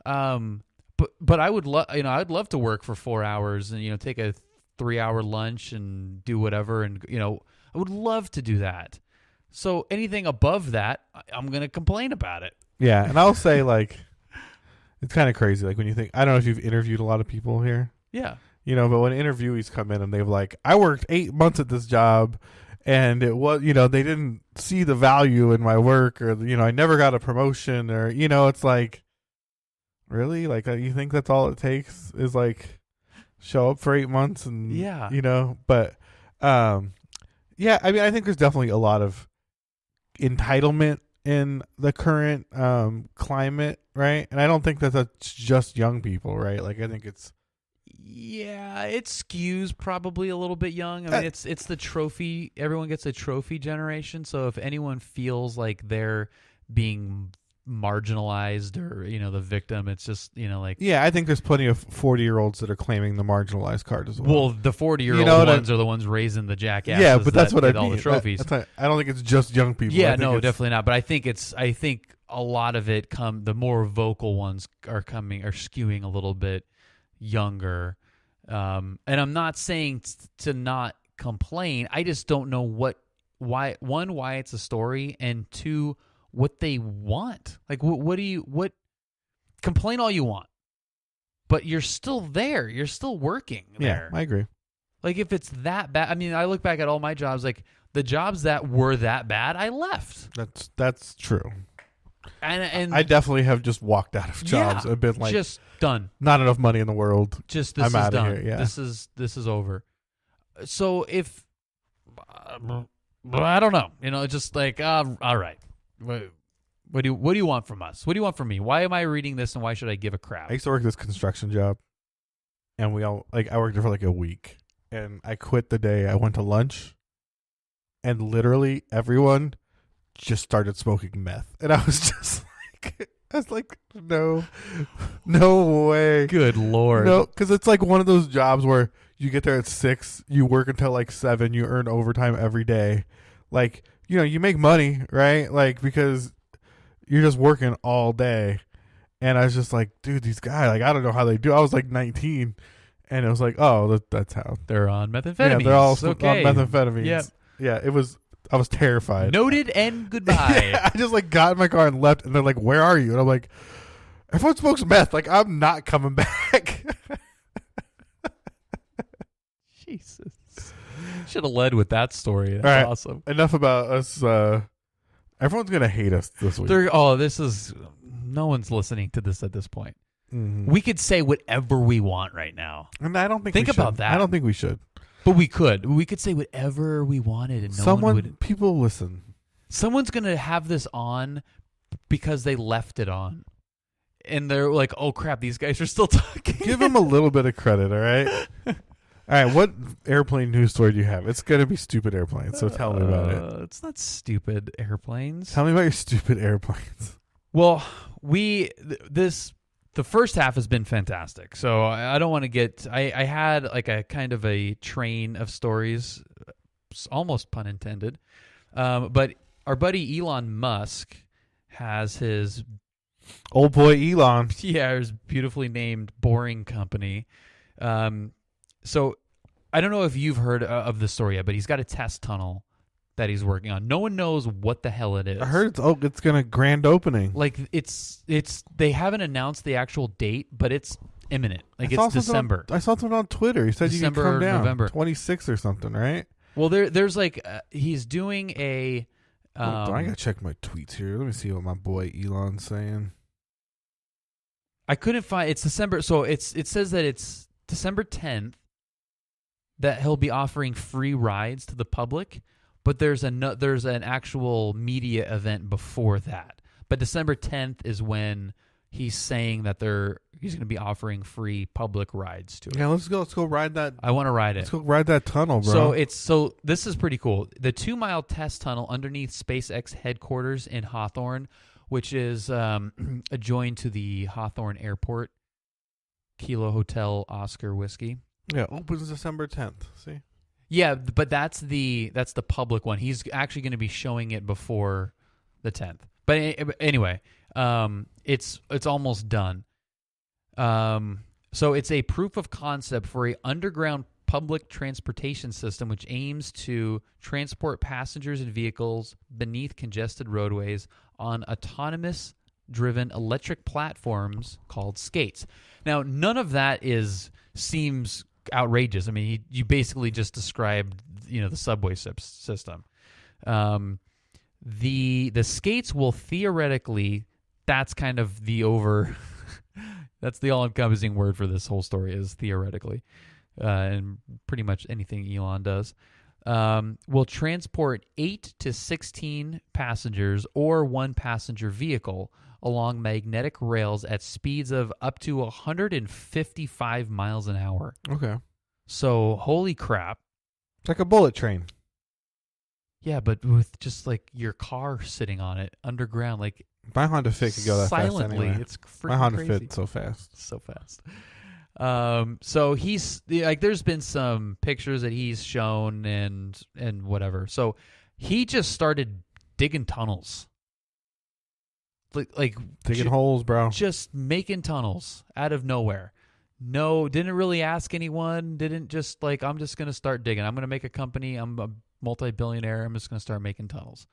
But I would I'd love to work for 4 hours and, take a 3-hour lunch and do whatever. And, I would love to do that. So anything above that, I'm going to complain about it. Yeah. And I'll say, like, it's kind of crazy. Like, when you think, I don't know if you've interviewed a lot of people here. Yeah. But when interviewees come in and they've like, I worked 8 months at this job and it was, they didn't see the value in my work, or, I never got a promotion, or, it's like, really? Like, you think that's all it takes is like show up for 8 months and, but, yeah, I mean, I think there's definitely a lot of entitlement in the current climate, right? And I don't think that that's just young people, right? Like, I think it's... Yeah, it skews probably a little bit young. I mean, it's the trophy. Everyone gets a trophy generation. So if anyone feels like they're being marginalized or, the victim, it's just, like... Yeah, I think there's plenty of 40-year-olds that are claiming the marginalized card as well. Well, the 40-year-old ones are the ones raising the jackasses. Yeah, but that's what I mean. All the trophies. I don't think it's just young people. Yeah, no, definitely not. But I think a lot of it the more vocal ones are skewing a little bit younger. And I'm not saying to not complain. I just don't know why it's a story, and two, what they want. Like, what complain all you want, but you're still there. You're still working there. Yeah, I agree. Like, if it's that bad, I mean, I look back at all my jobs, like the jobs that were that bad, I left. That's true. And I definitely have just walked out of jobs. I've been like, just done. Not enough money in the world. Just this I'm is outta done. here, yeah. This is over. So if I don't know, just like all right, what do you want from us? What do you want from me? Why am I reading this, and why should I give a crap? I used to work this construction job, and I worked there for like a week, and I quit the day I went to lunch, and literally everyone just started smoking meth, and I was just like, no way. Good Lord. No, because it's like one of those jobs where you get there at 6, you work until like 7, you earn overtime every day. Like, you make money, right? Like, because you're just working all day. And I was just like, dude, these guys, like, I don't know how they do. I was like 19, and it was like, oh, that's how. They're on methamphetamines. Yeah, they're all okay. on methamphetamines. Yep. Yeah, I was terrified. Noted and goodbye. Yeah, I just like got in my car and left, and they're like, where are you? And I'm like, everyone smokes meth. Like, I'm not coming back. Jesus. Should have led with that story. That's right. Awesome. Enough about us. Everyone's going to hate us this week. No one's listening to this at this point. Mm-hmm. We could say whatever we want right now. And I don't think Think we about should. that. I don't think we should. But we could. We could say whatever we wanted, and people listen. Someone's going to have this on because they left it on. And they're like, oh, crap, these guys are still talking. Give them a little bit of credit, all right? All right, what airplane news story do you have? It's going to be stupid airplanes, so tell me about it. It's not stupid airplanes. Tell me about your stupid airplanes. Well, the first half has been fantastic. So I don't want to get... I had like a kind of a train of stories, almost pun intended. But our buddy Elon Musk has his... Old boy Elon. Yeah, his beautifully named Boring Company. So I don't know if you've heard of the story yet, but he's got a test tunnel that he's working on. No one knows what the hell it is. I heard it's gonna grand opening. Like it's they haven't announced the actual date, but it's imminent. Like it's December. I saw something on Twitter. He said December, you can come down November 26th or something, right? Well, there's like he's doing a. I gotta check my tweets here. Let me see what my boy Elon's saying. I couldn't find. It's December, so it says that it's December 10th that he'll be offering free rides to the public, but there's an actual media event before that. But December 10th is when he's saying that he's going to be offering free public rides to it. Yeah, let's go ride that. I want to ride it. Let's go ride that tunnel, bro. So this is pretty cool. The 2-mile test tunnel underneath SpaceX headquarters in Hawthorne, which is adjoined to the Hawthorne Airport, Kilo Hotel Oscar Whiskey. Yeah, opens December 10th. See? Yeah, but that's the public one. He's actually going to be showing it before the 10th. But anyway, it's almost done. So it's a proof of concept for a underground public transportation system which aims to transport passengers and vehicles beneath congested roadways on autonomous driven electric platforms called skates. Now, none of that seems outrageous. I mean, you basically just described, the subway system. The skates will theoretically, that's kind of that's the all-encompassing word for this whole story is theoretically, and pretty much anything Elon does, will transport 8 to 16 passengers or one passenger vehicle along magnetic rails at speeds of up to 155 miles an hour. Okay. So, holy crap. It's like a bullet train. Yeah, but with just like your car sitting on it underground, like my Honda Fit could go that silently, fast anyway. It's my Honda crazy. Fit so fast. So fast. So he's like, there's been some pictures that he's shown and whatever. So he just started digging tunnels. like Digging holes, bro. just making tunnels out of nowhere. No, didn't really ask anyone. Didn't just like, I'm just going to start digging. I'm going to make a company. I'm a multi-billionaire. I'm just going to start making tunnels.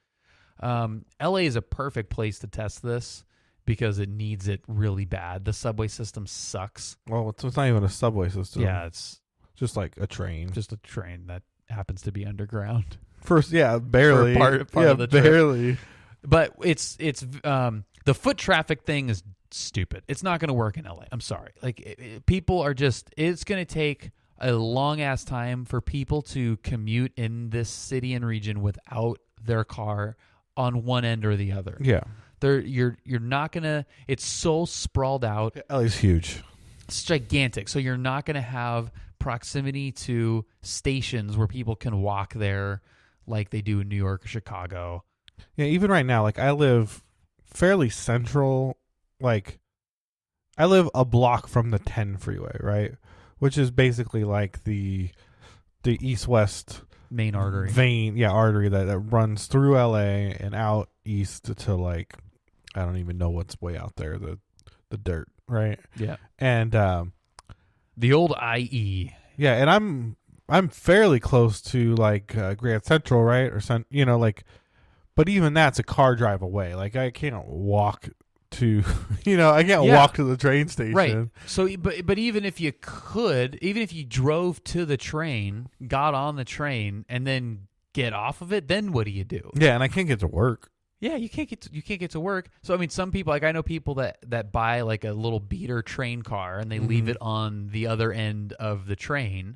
LA is a perfect place to test this because it needs it really bad. The subway system sucks. Well, it's not even a subway system. Yeah, it's just like a train. just a train that happens to be underground. First, yeah, barely. For part yeah, of the trip. barely. But it's the foot traffic thing is stupid. It's not going to work in LA. I'm sorry. Like people are just. It's going to take a long ass time for people to commute in this city and region without their car on one end or the other. Yeah, you're not gonna. It's so sprawled out. LA's huge. It's gigantic. So you're not gonna have proximity to stations where people can walk there like they do in New York or Chicago. Yeah, even right now, like I live fairly central. Like I live a block from the 10 freeway, right? Which is basically like the east-west Main artery. vein, artery that runs through LA and out east to like I don't even know what's way out there, the dirt, right? Yeah. And the old IE. yeah, and I'm fairly close to like Grand Central, right? Or like, but even that's a car drive away. Like I can't walk to, I can't walk to the train station. Right. So, but even if you could, even if you drove to the train, got on the train, and then get off of it, then what do you do? Yeah, and I can't get to work. Yeah, you can't get to work. So I mean, some people, like I know people that buy like a little beater train car and they leave it on the other end of the train.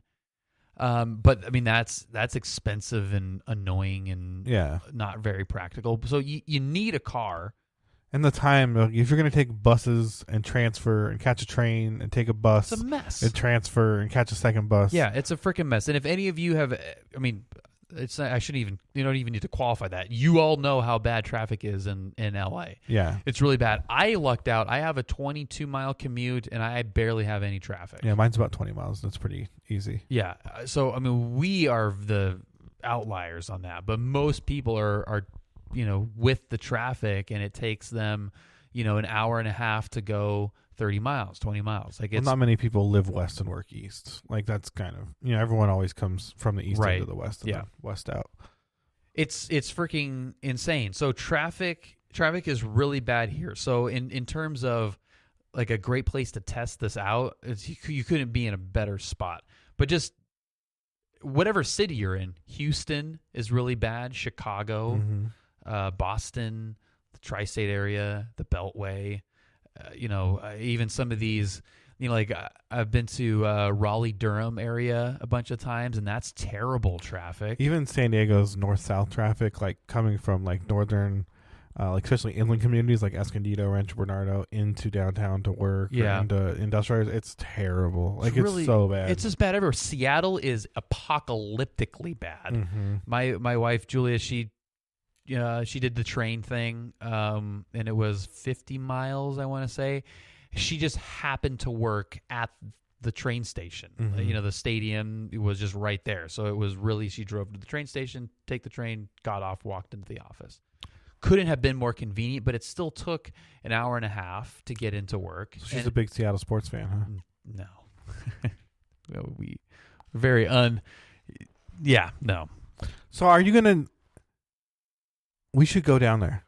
But I mean that's expensive and annoying and not very practical. So you need a car. And the time, if you're going to take buses and transfer and catch a train and take a bus, it's a mess. And transfer and catch a second bus. Yeah, it's a freaking mess. And if any of you have, I mean, it's not, I shouldn't even, you don't even need to qualify that. You all know how bad traffic is in LA. Yeah. It's really bad. I lucked out. I have a 22-mile commute and I barely have any traffic. Yeah, mine's about 20 miles. That's pretty easy. Yeah. So, I mean, we are the outliers on that, but most people are with the traffic, and it takes them, an hour and a half to go 30 miles, 20 miles. Like not many people live west and work east. Like that's kind of, everyone always comes from the east end to the west and then west out. It's freaking insane. So traffic is really bad here. So in terms of like a great place to test this out, you couldn't be in a better spot. But just whatever city you're in, Houston is really bad, Chicago, Boston, the tri-state area, the Beltway, even some of these, like I've been to Raleigh-Durham area a bunch of times, and that's terrible traffic. Even San Diego's north-south traffic, like coming from like northern, like especially inland communities like Escondido, Rancho Bernardo, into downtown to work, or into industrial areas, it's terrible. Like it's so bad. It's just bad everywhere. Seattle is apocalyptically bad. My wife Julia, she did the train thing, and it was 50 miles, I want to say. She just happened to work at the train station. The stadium was just right there. So it was really, she drove to the train station, take the train, got off, walked into the office. Couldn't have been more convenient, but it still took an hour and a half to get into work. So she's a big Seattle sports fan, huh? No. We're very no. So are you going to... We should go down there.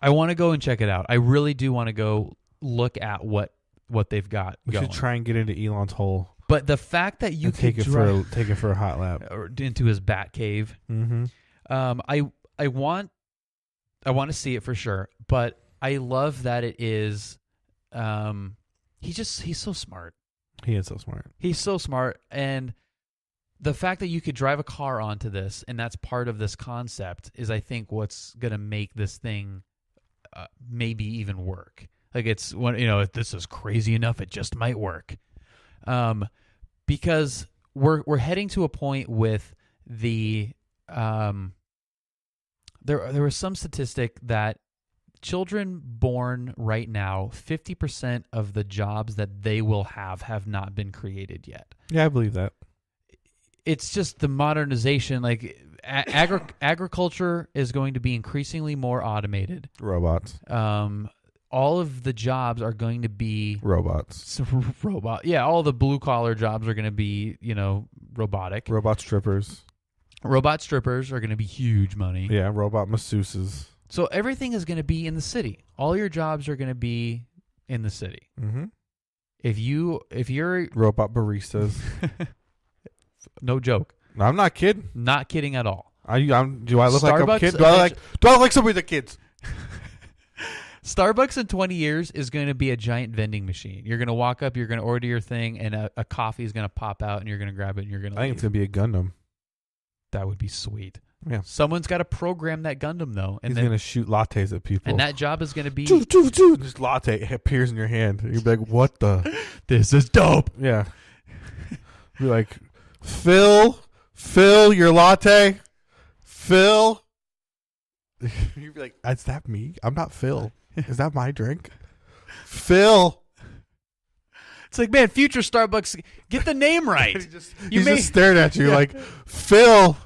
I want to go and check it out. I really do want to go look at what they've got. We should try and get into Elon's hole. But the fact that you take it for a hot lap, or into his bat cave. I want to see it for sure. But I love that it is. He's so smart. He is so smart. He's so smart, and the fact that you could drive a car onto this, and that's part of this concept, is I think what's going to make this thing maybe even work. Like it's if this is crazy enough, it just might work. Because we're heading to a point with the there was some statistic that children born right now, 50% of the jobs that they will have not been created yet. Yeah, I believe that. It's just the modernization. Like agriculture is going to be increasingly more automated. Robots. all of the jobs are going to be Robots. robot. Yeah, all the blue collar jobs are going to be, robotic. Robot strippers. Robot strippers are going to be huge money. Yeah, robot masseuses. So everything is going to be in the city. All your jobs are going to be in the city. Mm-hmm. If you're Robot baristas. no joke, I'm not kidding. not kidding at all. Do I look like a Starbucks kid? Do I look like somebody with the kids? Starbucks in 20 years is going to be a giant vending machine. You're going to walk up, you're going to order your thing, and a coffee is going to pop out, and you're going to grab it, and you're going to I think it's going to be a Gundam. That would be sweet. Yeah. Someone's got to program that Gundam, though. And He's going to shoot lattes at people. And that job is going to be... This latte appears in your hand. You'd be like, what the? This is dope. Yeah. Be like, Phil, your latte. Phil. You'd be like, is that me? I'm not Phil. Is that my drink? Phil. It's like, man, future Starbucks, get the name right. He just stared at you like, Phil.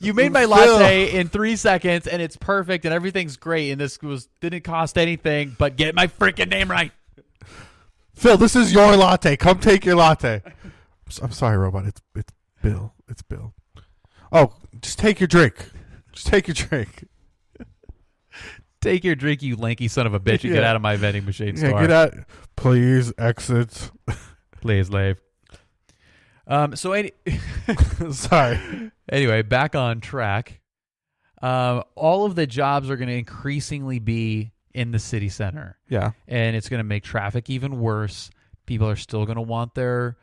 You made my latte in 3 seconds, and it's perfect, and everything's great, and this didn't cost anything, but get my freaking name right. Phil, this is your latte. Come take your latte. I'm sorry, robot. It's Bill. It's Bill. Oh, just take your drink. Just take your drink. Take your drink, you lanky son of a bitch, and get out of my vending machine store. Get out. Please exit. Please leave. Sorry. Anyway, back on track. All of the jobs are going to increasingly be in the city center. Yeah. And it's going to make traffic even worse. People are still going to want their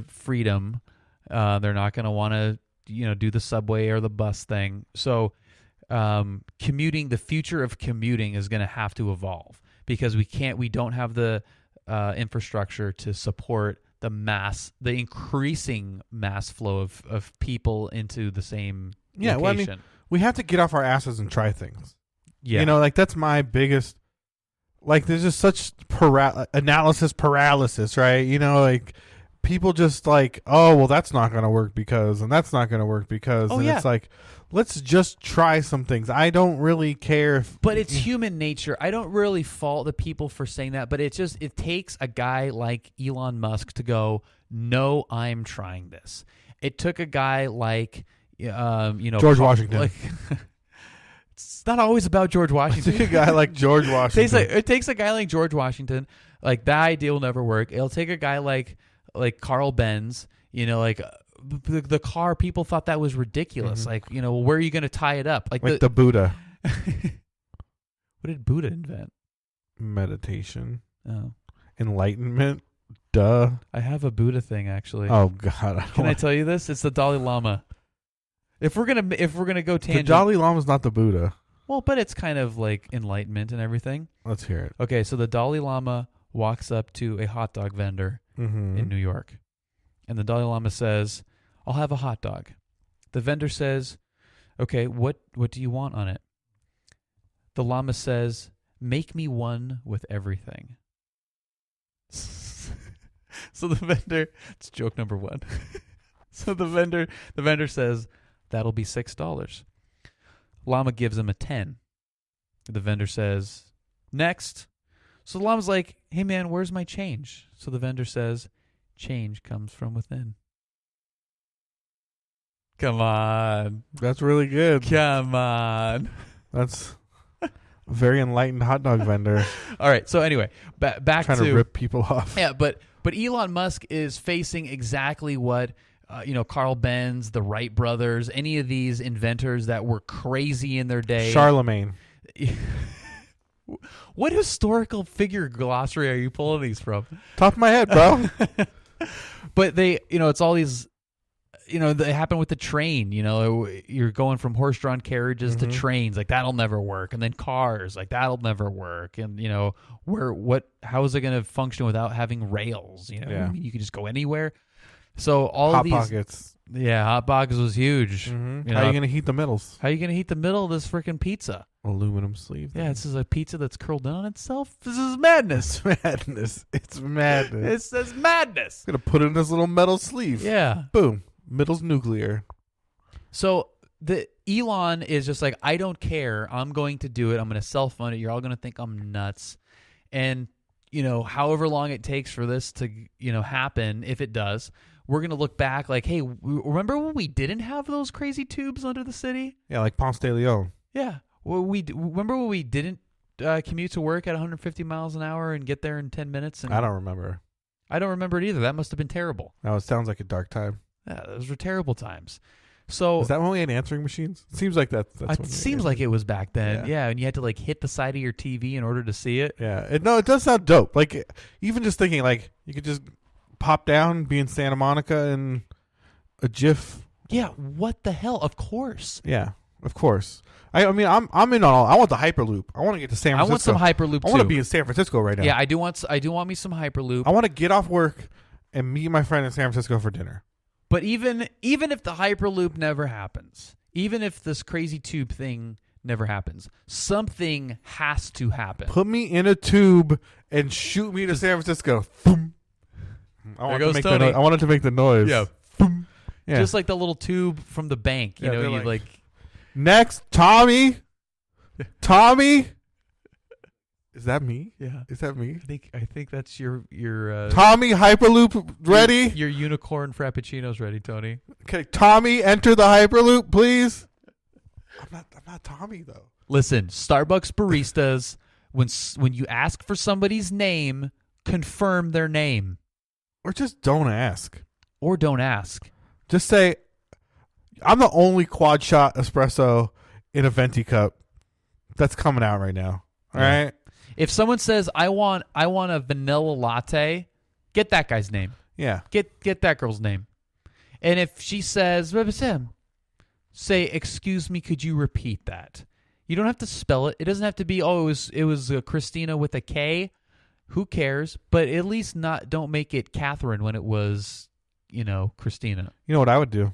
freedom. They're not going to want to, do the subway or the bus thing. So commuting, the future of commuting is going to have to evolve because we don't have the infrastructure to support the increasing mass flow of people into the same location. Well, I mean, we have to get off our asses and try things. Yeah. That's my biggest, there's just such analysis paralysis, right? People just oh, well, that's not going to work because, and that's not going to work because, it's like, let's just try some things. I don't really care but it's human nature. I don't really fault the people for saying that, but it takes a guy like Elon Musk to go, no, I'm trying this. It took a guy like, George Washington. It's not always about George Washington. It took a guy like George Washington. It takes a guy like George Washington. That idea will never work. It'll take a guy like Carl Benz, the car, people thought that was ridiculous. Mm-hmm. Where are you going to tie it up? The Buddha. What did Buddha invent? Meditation. Oh. Enlightenment. Duh. I have a Buddha thing, actually. Oh, God. Can I tell you this? It's the Dalai Lama. If we're gonna go tangent, the Dalai Lama's not the Buddha. Well, but it's kind of like enlightenment and everything. Let's hear it. Okay, so the Dalai Lama walks up to a hot dog vendor in New York. And the Dalai Lama says, I'll have a hot dog. The vendor says, okay, what do you want on it? The Lama says, make me one with everything. So the vendor, it's joke number one. So the vendor says, that'll be $6. Lama gives him a 10. The vendor says, next. So the Lama's like, hey man, where's my change? So the vendor says, change comes from within. Come on. That's really good. Come on. That's a very enlightened hot dog vendor. All right. So anyway, back trying to rip people off. Yeah, but Elon Musk is facing exactly what Carl Benz, the Wright brothers, any of these inventors that were crazy in their day. Charlemagne. What historical figure glossary are you pulling these from? Top of my head, bro. But they, it's all these, they happen with the train. You're going from horse-drawn carriages to trains, that'll never work, and then cars, that'll never work, and how is it going to function without having rails? Yeah. You can just go anywhere. So all Hot of these, Pockets. Yeah, Hot Pockets was huge. Mm-hmm. How are you going to heat the middles? How are you going to heat the middle of this freaking pizza? Aluminum sleeve. Yeah, this is a pizza that's curled in on itself. This is madness. It's madness. It's madness. I'm going to put it in this little metal sleeve. Yeah. Boom. Middle's nuclear. So the Elon is just like, I don't care. I'm going to do it. I'm going to self-fund it. You're all going to think I'm nuts. And, however long it takes for this to, happen, if it does, we're going to look back like, hey, remember when we didn't have those crazy tubes under the city? Yeah, like Ponce de Leon. Yeah. Well, remember when we didn't commute to work at 150 miles an hour and get there in 10 minutes? And I don't remember. I don't remember it either. That must have been terrible. No, it sounds like a dark time. Yeah, those were terrible times. So is that when we had answering machines? It seems like that's when it seems like it was back then. Yeah, and you had to like hit the side of your TV in order to see it. Yeah. It does sound dope. Like even just thinking like you could just pop down, be in Santa Monica and a GIF. Yeah, what the hell? Of course. Yeah, of course. I mean, I'm in on all. I want the Hyperloop. I want to get to San Francisco. I want some Hyperloop too. I want to be in San Francisco right now. Yeah, I do want me some Hyperloop. I want to get off work and meet my friend in San Francisco for dinner. But even if the Hyperloop never happens, even if this crazy tube thing never happens, something has to happen. Put me in a tube and shoot me to San Francisco. Boom. I want it to make the noise. Yeah. Boom. Yeah. Just like the little tube from the bank. You like next, Tommy. Tommy. Is that me? Yeah. Is that me? I think that's your Tommy Hyperloop ready? Your unicorn frappuccino's ready, Tony. Okay, Tommy, enter the Hyperloop, please. I'm not Tommy though. Listen, Starbucks baristas, when you ask for somebody's name, confirm their name. Or just don't ask. Or don't ask. Just say, I'm the only quad shot espresso in a venti cup that's coming out right now. All right. If someone says, I want a vanilla latte, get that guy's name. Yeah. Get that girl's name. And if she says, say, excuse me, could you repeat that? You don't have to spell it. It doesn't have to be, it was Christina with a K. Who cares? But at least don't make it Catherine when it was, Christina. You know what I would do?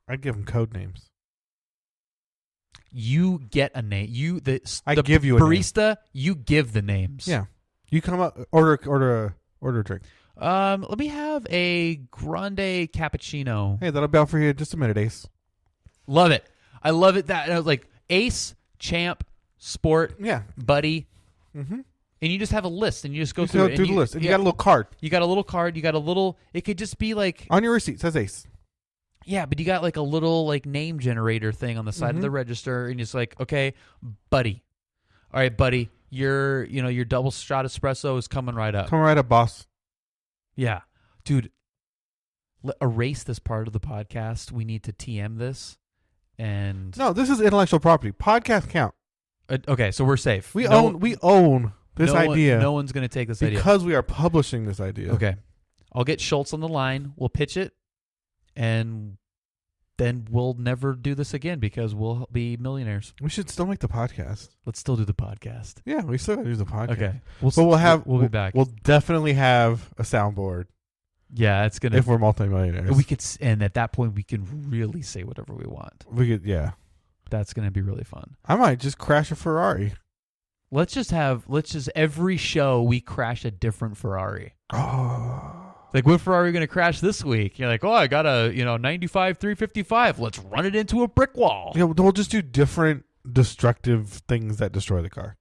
I'd give them code names. You get a name. I give you a barista. Name. You give the names. Yeah. You come up, order a drink. Let me have a grande cappuccino. Hey, that'll be out for you in just a minute, Ace. Love it. I love it. That I was like Ace, Champ, Sport, Buddy. Mm-hmm. And you just have a list, and you just go through the list. And you got a little card. You got a little card. You got a little. It could just be like on your receipt says Ace. Yeah, but you got like a little like name generator thing on the side of the register, and it's like, okay, Buddy. All right, Buddy, your double shot espresso is coming right up. Coming right up, boss. Yeah, dude. Erase this part of the podcast. We need to TM this, and no, this is intellectual property. Podcast count. Okay, so we're safe. We own this idea. No one's going to take this idea because we are publishing this idea. Okay, I'll get Schultz on the line. We'll pitch it. And then we'll never do this again because we'll be millionaires. We should still make the podcast. Let's still do the podcast. Yeah, we still do the podcast. Okay. We'll be back. We'll definitely have a soundboard. Yeah, it's gonna. If we're multimillionaires, we could, and at that point we can really say whatever we want. We could, yeah. That's gonna be really fun. I might just crash a Ferrari. Let's just every show we crash a different Ferrari. Oh. Like, what Ferrari are we going to crash this week? You're like, I got a 95 355. Let's run it into a brick wall. Yeah, we'll just do different destructive things that destroy the car.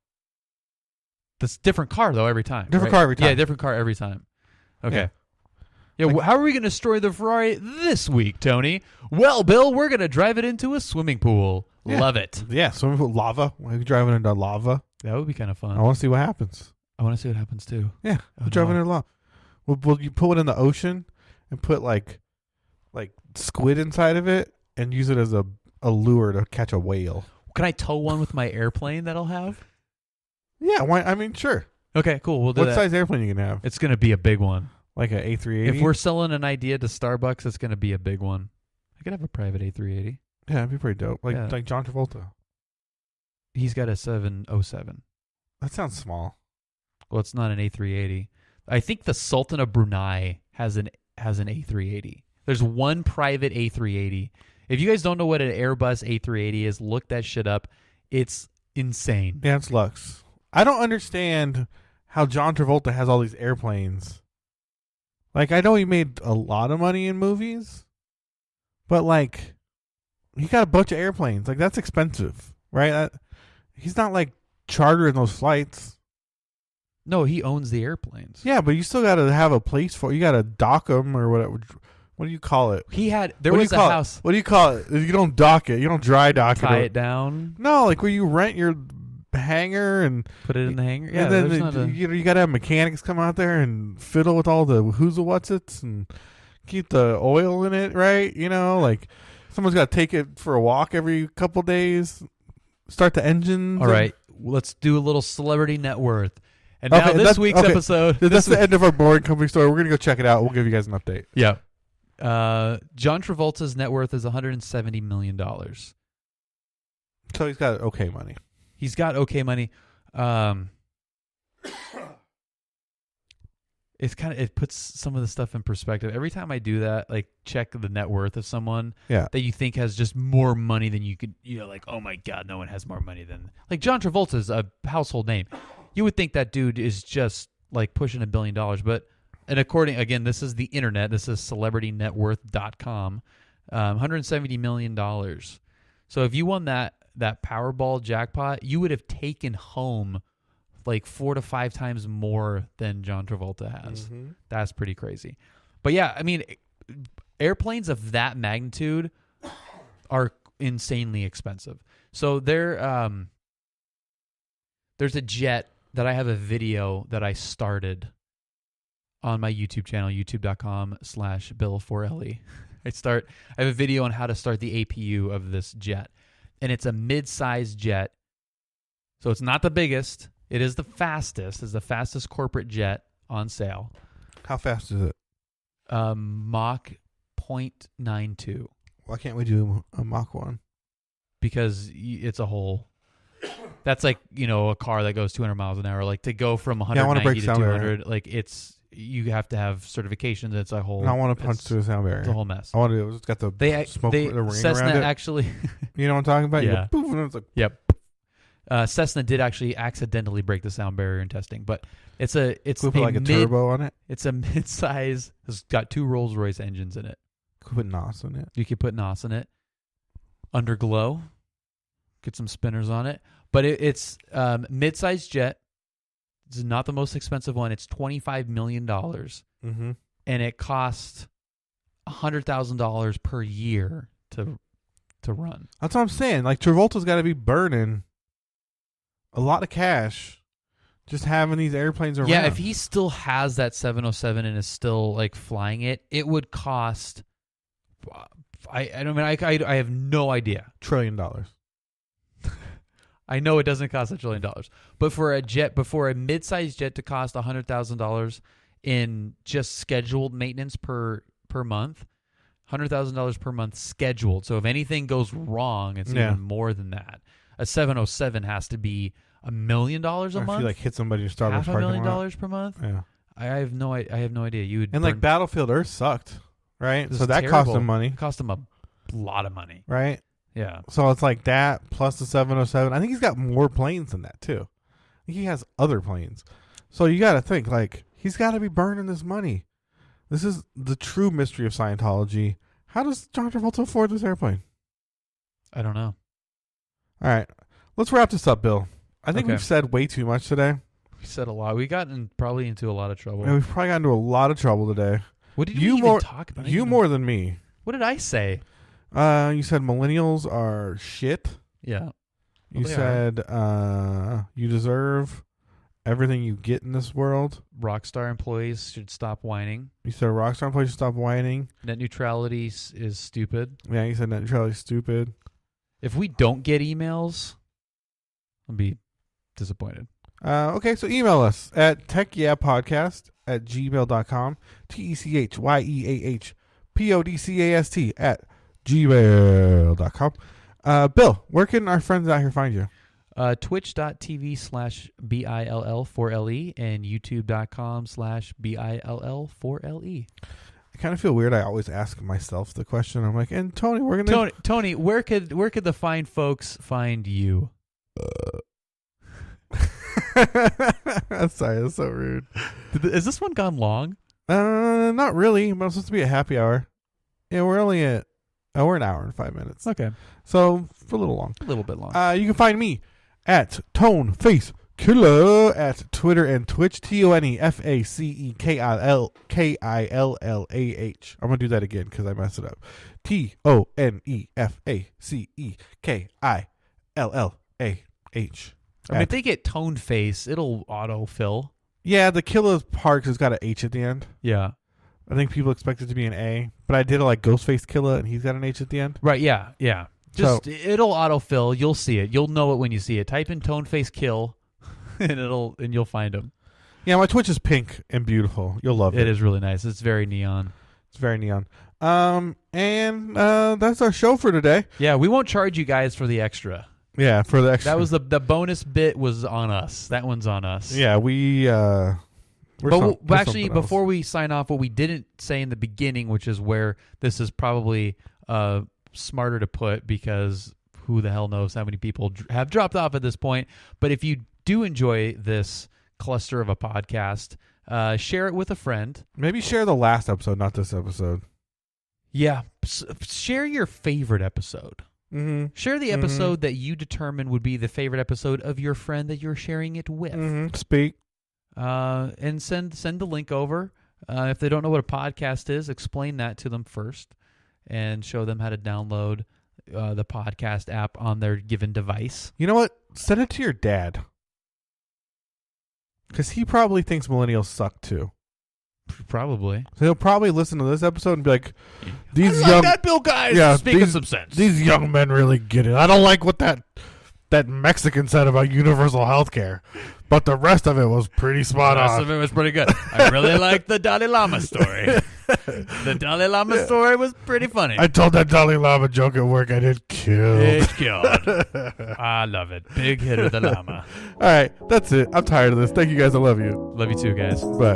That's different car, though, every time. Different car every time. Yeah, different car every time. Okay. Yeah, how are we going to destroy the Ferrari this week, Tony? Well, Bill, we're going to drive it into a swimming pool. Yeah. Love it. Yeah, swimming pool, lava. We're driving into lava. That would be kind of fun. I want to see what happens. I want to see what happens, too. Yeah, we're driving into lava. Will you put it in the ocean and put like squid inside of it and use it as a lure to catch a whale? Can I tow one with my airplane that I'll have? Yeah, why? I mean, sure. Okay, cool. We'll do what that. Size airplane you can have? It's going to be a big one. Like an A380? If we're selling an idea to Starbucks, it's going to be a big one. I could have a private A380. Yeah, that'd be pretty dope. Like John Travolta. He's got a 707. That sounds small. Well, it's not an A380. I think the Sultan of Brunei has an A380. There's one private A380. If you guys don't know what an Airbus A380 is, look that shit up. It's insane. Yeah, it's Lux. I don't understand how John Travolta has all these airplanes. Like, I know he made a lot of money in movies, but like, he got a bunch of airplanes. Like, that's expensive, right? He's not like chartering those flights. No, he owns the airplanes. Yeah, but you still got to have a place for. You got to dock them or whatever. What do you call it? There was a house. What do you call it? You don't dock it. You don't dry dock it. Tie it down. No, like where you rent your hangar and put it in the hangar. Yeah, and then you got to have mechanics come out there and fiddle with all the who's what's it's and keep the oil in it, right? You know, like someone's got to take it for a walk every couple days, start the engines. All right, let's do a little celebrity net worth. And now this week's episode. That's the end of our boring company story. We're gonna go check it out. We'll give you guys an update. Yeah. John Travolta's net worth is $170 million. So he's got okay money. He's got okay money. It puts some of the stuff in perspective. Every time I do that, like check the net worth of someone that you think has just more money than you could, like, oh my God, no one has more money than, like, John Travolta's a household name. You would think that dude is just like pushing $1 billion, but, and according, again, this is the internet. This is celebritynetworth.com. $170 million. So if you won that Powerball jackpot, you would have taken home like 4 to 5 times more than John Travolta has. Mm-hmm. That's pretty crazy. But yeah, I mean, airplanes of that magnitude are insanely expensive. So there's a jet that I have a video that I started on my YouTube channel, youtube.com/Bill4LE. I have a video on how to start the APU of this jet. And it's a mid-sized jet. So it's not the biggest. It is the fastest. It's the fastest corporate jet on sale. How fast is it? Mach 0.92. Why can't we do a Mach 1? Because it's a whole... That's like, a car that goes 200 miles an hour. Like, to go from 190 to 200, like, you have to have certifications. It's a whole... And I want to punch through the sound barrier. It's a whole mess. I want to... It's got the smoke, the ring Cessna around it. Actually... You know what I'm talking about? Yeah. You go, poof, and it's like... Yep. Cessna did actually accidentally break the sound barrier in testing, but it's like a turbo on it. It's a mid-size. It's got 2 Rolls-Royce engines in it. Could put NOS in it. You could put NOS in it. Underglow. Get some spinners on it. But it's mid-sized jet. It's not the most expensive one. It's $25 million. Mm-hmm. And it costs $100,000 per year to run. That's what I'm saying. Like, Travolta's got to be burning a lot of cash just having these airplanes around. Yeah, if he still has that 707 and is still like flying it, it would cost. I have no idea. $1 trillion. I know it doesn't cost $1 trillion, but for a mid-sized jet to cost $100,000 in just scheduled maintenance per month, $100,000 per month scheduled. So if anything goes wrong, it's even more than that. A 707 has to be $1 million a month. If you like hit somebody in Starbucks $500,000 per month. Yeah, I have no idea. You would like Battlefield Earth sucked, right? So that terrible. cost them money. It cost them a lot of money, right? Yeah. So it's like that plus the 707. I think he's got more planes than that too. I think he has other planes. So you got to think, like, he's got to be burning this money. This is the true mystery of Scientology. How does John Travolta afford this airplane? I don't know. All right. Let's wrap this up, Bill. I think we've said way too much today. We said a lot. We got probably into a lot of trouble. Yeah, we've probably got into a lot of trouble today. What did you even talk about? You more than me. What did I say? You said millennials are shit. Yeah. You said you deserve everything you get in this world. Rockstar employees should stop whining. You said Rockstar employees should stop whining. Net neutrality is stupid. Yeah, you said net neutrality is stupid. If we don't get emails, I'll be disappointed. Okay, so email us at techyeahpodcast@gmail.com. techyeahpodcast@gmail.com. Bill, where can our friends out here find you? Twitch.tv/BILL4LE and YouTube.com/BILL4LE. I kind of feel weird. I always ask myself the question. I'm like, and Tony, we're gonna Tony, where could the fine folks find you? Sorry, that's so rude. Is this one gone long? Not really. But it's supposed to be a happy hour. Yeah, we're only at We're an hour and 5 minutes. Okay. So, a little long. A little bit long. You can find me at ToneFaceKiller at Twitter and Twitch. ToneFaceKillah. I'm going to do that again because I messed it up. ToneFaceKillah. I mean, if they get toned face, it'll autofill. Yeah, the Killa part has got an H at the end. Yeah. I think people expect it to be an A, but I did it like Ghostface Killa, and he's got an H at the end. Right, yeah. Just it'll autofill. You'll see it. You'll know it when you see it. Type in tone face kill, and you'll find them. Yeah, my Twitch is pink and beautiful. You'll love it. It is really nice. It's very neon. It's very neon. And that's our show for today. Yeah, we won't charge you guys for the extra. Yeah, for the extra. That was the bonus bit was on us. That one's on us. Yeah, we're actually, before we sign off, what we didn't say in the beginning, which is where this is probably smarter to put because who the hell knows how many people have dropped off at this point. But if you do enjoy this cluster of a podcast, share it with a friend. Maybe share the last episode, not this episode. Yeah. Share your favorite episode. Mm-hmm. Share the episode that you determine would be the favorite episode of your friend that you're sharing it with. Mm-hmm. Speak. And send the link over. If they don't know what a podcast is, explain that to them first and show them how to download the podcast app on their given device. You know what? Send it to your dad. Because he probably thinks millennials suck too. Probably. So he'll probably listen to this episode and be like, "These I young like that, Bill guys. Yeah, Speaking some sense. These young men really get it. I don't like what that Mexican said about universal health care, but the rest of it was pretty spot on. The rest of it was pretty good. I really liked the Dalai Lama story. The Dalai Lama story was pretty funny. I told that Dalai Lama joke at work. I did kill. It killed. I love it. Big hitter, the Lama. All right, that's it. I'm tired of this. Thank you guys. I love you. Love you too, guys. Bye.